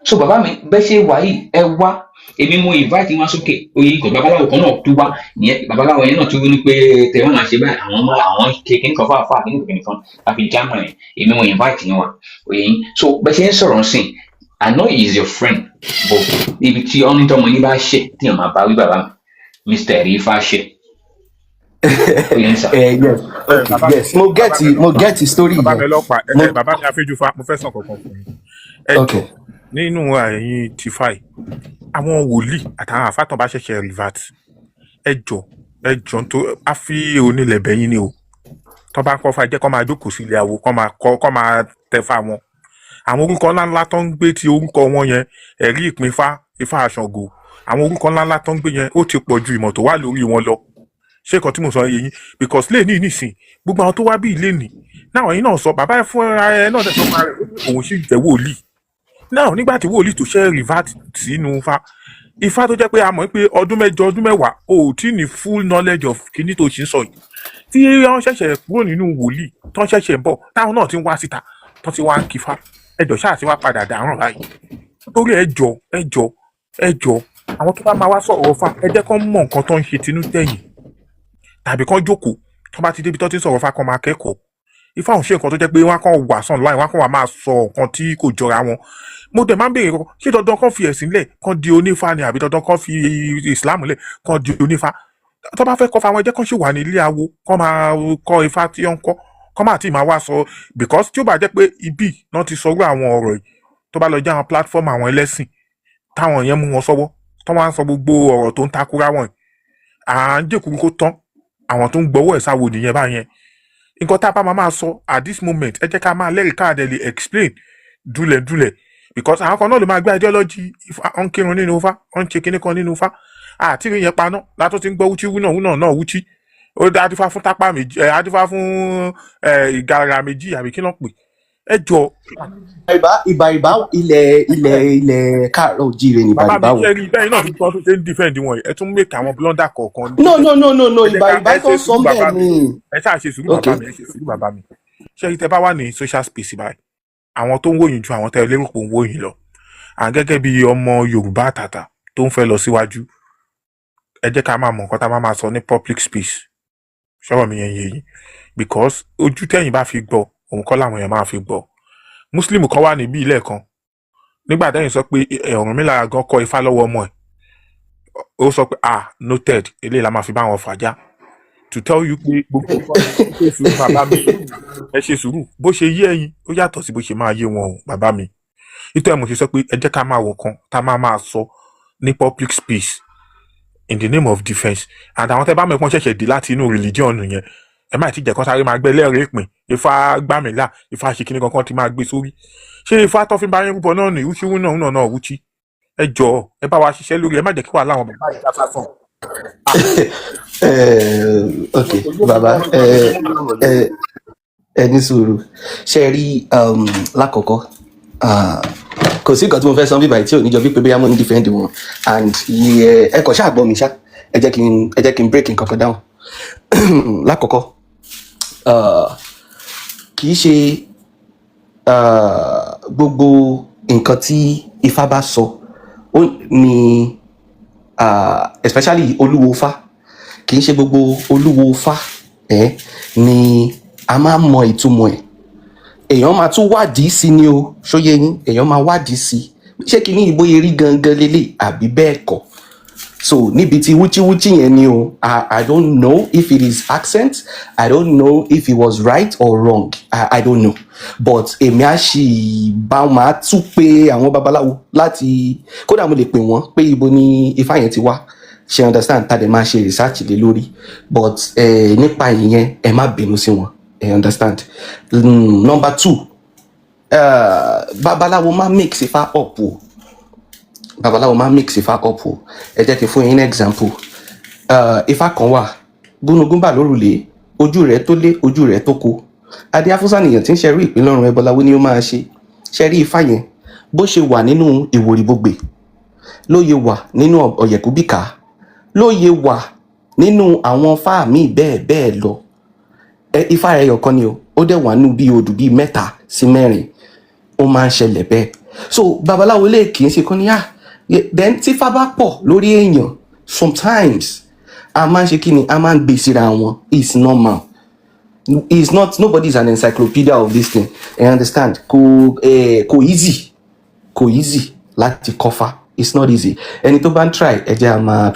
So bàbá mi bẹ́ẹ̀ ṣe wà yìí ẹ wá èmi mo invite wọn sókè oyè ìkọ̀ babaláwo kan náà tó wá ìyẹn babaláwo yẹn náà tó ní pé tẹ̀wọ́n máa ṣe báyìí àwọn kékeré kan fáfá àbí nìkan nìkan àfi jámọ̀ yẹn èmi mo invite yẹn wá oyè yín so bẹ́ẹ̀ ṣe ń sọ̀rọ̀ sí I know he is your friend but ibi tí ọ́n ní tọ́mọ yín bá ṣe tí yẹn máa bá wí bàbá mi Mr. Erifa ṣe. Yes, mo get story yẹn. Bàbá mi afẹ́júfa mo fẹ́ sàn kankan fún mi. Ẹ jọ nínú ẹ̀yin ti fàì àwọn wòlíì àtàwọn àfàtàn bá ṣẹ̀ṣẹ̀ revert ẹ jọ tó a fi onílẹ̀ bẹ́yìn ni o tó bá kọ́ fa jẹ́ kó máa jókòó sí ilé awo kó máa tẹ̀fà wọn àwọn orúkọ ńláńlá tó ń gbé ti orúkọ wọn yẹn ẹ̀rí ìpín Ifá Àṣàngó àwọn orúkọ ńláńlá tó ń gbé yẹn ó ti pọ̀ ju ìmọ̀ tó wà lórí wọn lọ ṣé nǹkan tí mo sọ yẹn because lè ní nísìn gbogbo àwọn tó wá bí ilé nì náà yín náà sọ bàbá ẹ fún ẹ náà sọ pa rẹ òun sì jẹ́ wòlíì náà nígbà tí wòlíì tó ṣe revert sínú Ifá tó jẹ́ pé a mọ̀ pé ọdún mẹ́jọ ọdún mẹ́wàá o ò tí ní full knowledge of kíní tó ṣe ń sọ yìí tí wọ́n ṣẹ̀ṣẹ̀ kúrò nínú wòlíì tó ń ṣẹ̀ṣẹ̀ ń bọ̀ táwọn náà ti ń wá síta tó ti wá ń kífá ẹjọ́ ṣáà ti wá padà dàrán báyìí torí ẹjọ́ àwọn tó bá máa wá sọ̀rọ̀ Ifá ẹ jẹ́ kán mọ̀ nǹkan tó ń ṣe tinú tẹ̀yìn tàbí kán jókòó tó bá ti débi tó ti ń sọ̀rọ̀ Ifá kan máa kẹ́kọ̀ọ́ Ifá òun ṣe nǹkan tó jẹ́ pé wọ́n kàn wà sàn láì wọ́n kàn wà máa sọ nǹkan tí kò jọra wọn mo dẹ̀ máa ń béèrè kan ṣé dandan kan fi ẹ̀sìn lẹ̀ kan di onífá ni àbí dandan kan fi Islam lẹ̀ kan di onífá tó bá fẹ́ kọ́ fa wọn jẹ́ kán ṣì wà ní ilé awo kán máa kọ́ Ifá tí wọ́n ń kọ́ kán máa tí máa wá sọ because tí ó bá jẹ́ pé ibi náà ti sọ̀rọ̀ àwọn ọ̀rọ̀ yìí tó bá lọ jẹ́ àwọn platform àwọn ẹlẹ́sìn táwọn yẹn mú wọn sọ́wọ́ tó máa ń sọ gbogbo ọ̀rọ̀ tó ń takura wọn à ń jẹ́kùn kó tán àwọn tó ń gbọ́wọ́ ẹ̀ sáwo nìyẹn báyẹn nǹkan tá a bá máa sọ at this moment ẹ jẹ́ ká máa lẹ́rìí káàdẹ̀ lè explain dúlẹ̀dúlẹ̀ because àwọn kan náà ló máa gbé ideology ọ̀n kírun nínú Ifá ọ̀n ṣe kinní kan nínú Ifá àti ìrìn yẹn paná látó ti ń gbọ́ wúchí wúnà wúchí ó dá adífá fún tápá méjì adífá fún ìgara méjì àbí kí ló ń pè ẹ jọ. ìbà ilẹ̀ káàárọ̀ oòjíire ní ìbà bàbá ìbà mi wò. ṣe rí bẹ́ẹ̀ náà tó ṣe ń defend wọn yìí ẹ tún make àwọn blunder kọ̀ọ̀kan. no ìbà tó sọ bẹ́ẹ̀ ni. ẹ ṣáà ṣe sùúrù bàbá mi ẹ ṣe sùúrù bàbá mi ṣé ẹ bá wà ní social space báyìí àwọn tó ń wòyìn ju àwọn tẹ́ lérò pé ń wòyìn lọ à gẹ́gẹ́ bí ọmọ Yorùbá àtàtà tó ń fẹ́ lọ síwájú ẹ jẹ́ ká máa mọ̀ nǹkan tá a máa sọ ní public space ṣọ́rọ̀ mi yẹn yé yín because ojú tẹ́yìn bá fi gbọ́ òun kọ́ làwọn èèyàn máa fi gbọ́ Muslim kan wà níbí ilé kan nígbà tẹ́yìn sọ pé Ọ̀rúnmìlà gan kọ́ Ifá lọ́wọ́ ọmọ ẹ̀ ó sọ pé noted eléyìí la máa fi bá wọn fàájà to tell you pé gbogbo ẹ sùúrù bàbá mi ẹ ṣe sùúrù bó ṣe yé ẹ̀yin ó yàtọ̀ sí bó ṣe máa yé wọn o bàbá mi nítorí mo ṣe sọ pé ẹ jẹ́ ká máa wọ̀ kan tá máa sọ ní public space in the name of defence and àwọn tẹ́ bá mẹ́pọ́n ṣẹ̀ṣẹ̀ dé láti inú religion yẹn ẹ má ti jẹ́ kán sáré máa gbẹ́ lẹ́rìí ìpín Ifá gbàmílà Ifá ṣe kíní kankan ti máa gbé sórí ṣé Ifá tó fi bá yín rúbọ náà ní wúchí náà wúchí ẹ jọ̀ọ́ ẹ bá wa ṣiṣẹ́ lórí ẹ má jẹ́ kí wàá láwọn bàbá yìí dá sásán. ok bàbá ẹ ní sùúrù ṣe rí lákọ̀ọ́kọ́ kò sí nǹkan tí mo fẹ́ sọ bíbá tí ò ní jọ bí pé bóyá mo ní defend wọn and ẹ kàn ṣáà gbọ́ mi ṣá ẹ jẹ́ kí n break nǹkan kan down lákọ̀ọ́kọ́ kì í ṣe gbogbo nǹkan tí Ifá bá sọ ni especially olúwo Ifá kì í ṣe gbogbo olúwo Ifá ni a máa mọ ìtumọ̀ ẹ̀ èèyàn máa tún wádìí sí ni o ṣóyé yín èèyàn máa wádìí sí ṣé kí ní ìbóye rí gangan lélẹ̀ àbí bẹ́ẹ̀ kọ́ so níbi tí wúchíwúchí yẹn ni o I don't know if it is accent I don't know if it was right or wrong I don't know but èmi á ṣì bá máa tún pé àwọn babaláwo láti kódà mo lè pè wọ́n pé ibo ni Ifá yẹn ti wá ṣe understand tá a dẹ̀ máa ṣe research lé lórí but nípa ìyẹn ẹ má bínú sí wọn ẹ understand. Number 2 babaláwo máa mix Ifá up o babaláwo máa mix Ifá up o ẹ jẹ́ kí n fún yín ní example Ifá kan wà gúnugún bà lórùlé ojú rẹ̀ tó lé ojú rẹ̀ tó kó adé afúsànìyàn tí ń ṣẹrú ìpínlẹ̀ ọ̀run ẹbọláwo ni ó máa ṣe ṣẹ́rí Ifá yẹn bó ṣe wà nínú ìwòrìbọgbè lóye wà nínú ọ̀yẹ̀kúbíkà lóye wà nínú àwọn fáàmì bẹ́ẹ̀ bẹ́ẹ̀ lọ Ifá rẹ̀ yọ̀kan ni o ó dẹ̀ wà nínú bí odù bíi 3 sí 4 ó máa ń ṣẹlẹ̀ bẹ́ẹ̀ so babaláwo lè kì í ṣe kán ní then tí Ifá bá pọ̀ lórí èèyàn sometimes a máa ń ṣe kí ni a máa ń gbé síra wọn it's normal it's not nobody is an encyclopedia of this thing I understand kò easy láti kọ́fà it's not easy ẹni tó bá ń try ẹ jẹ́ a máa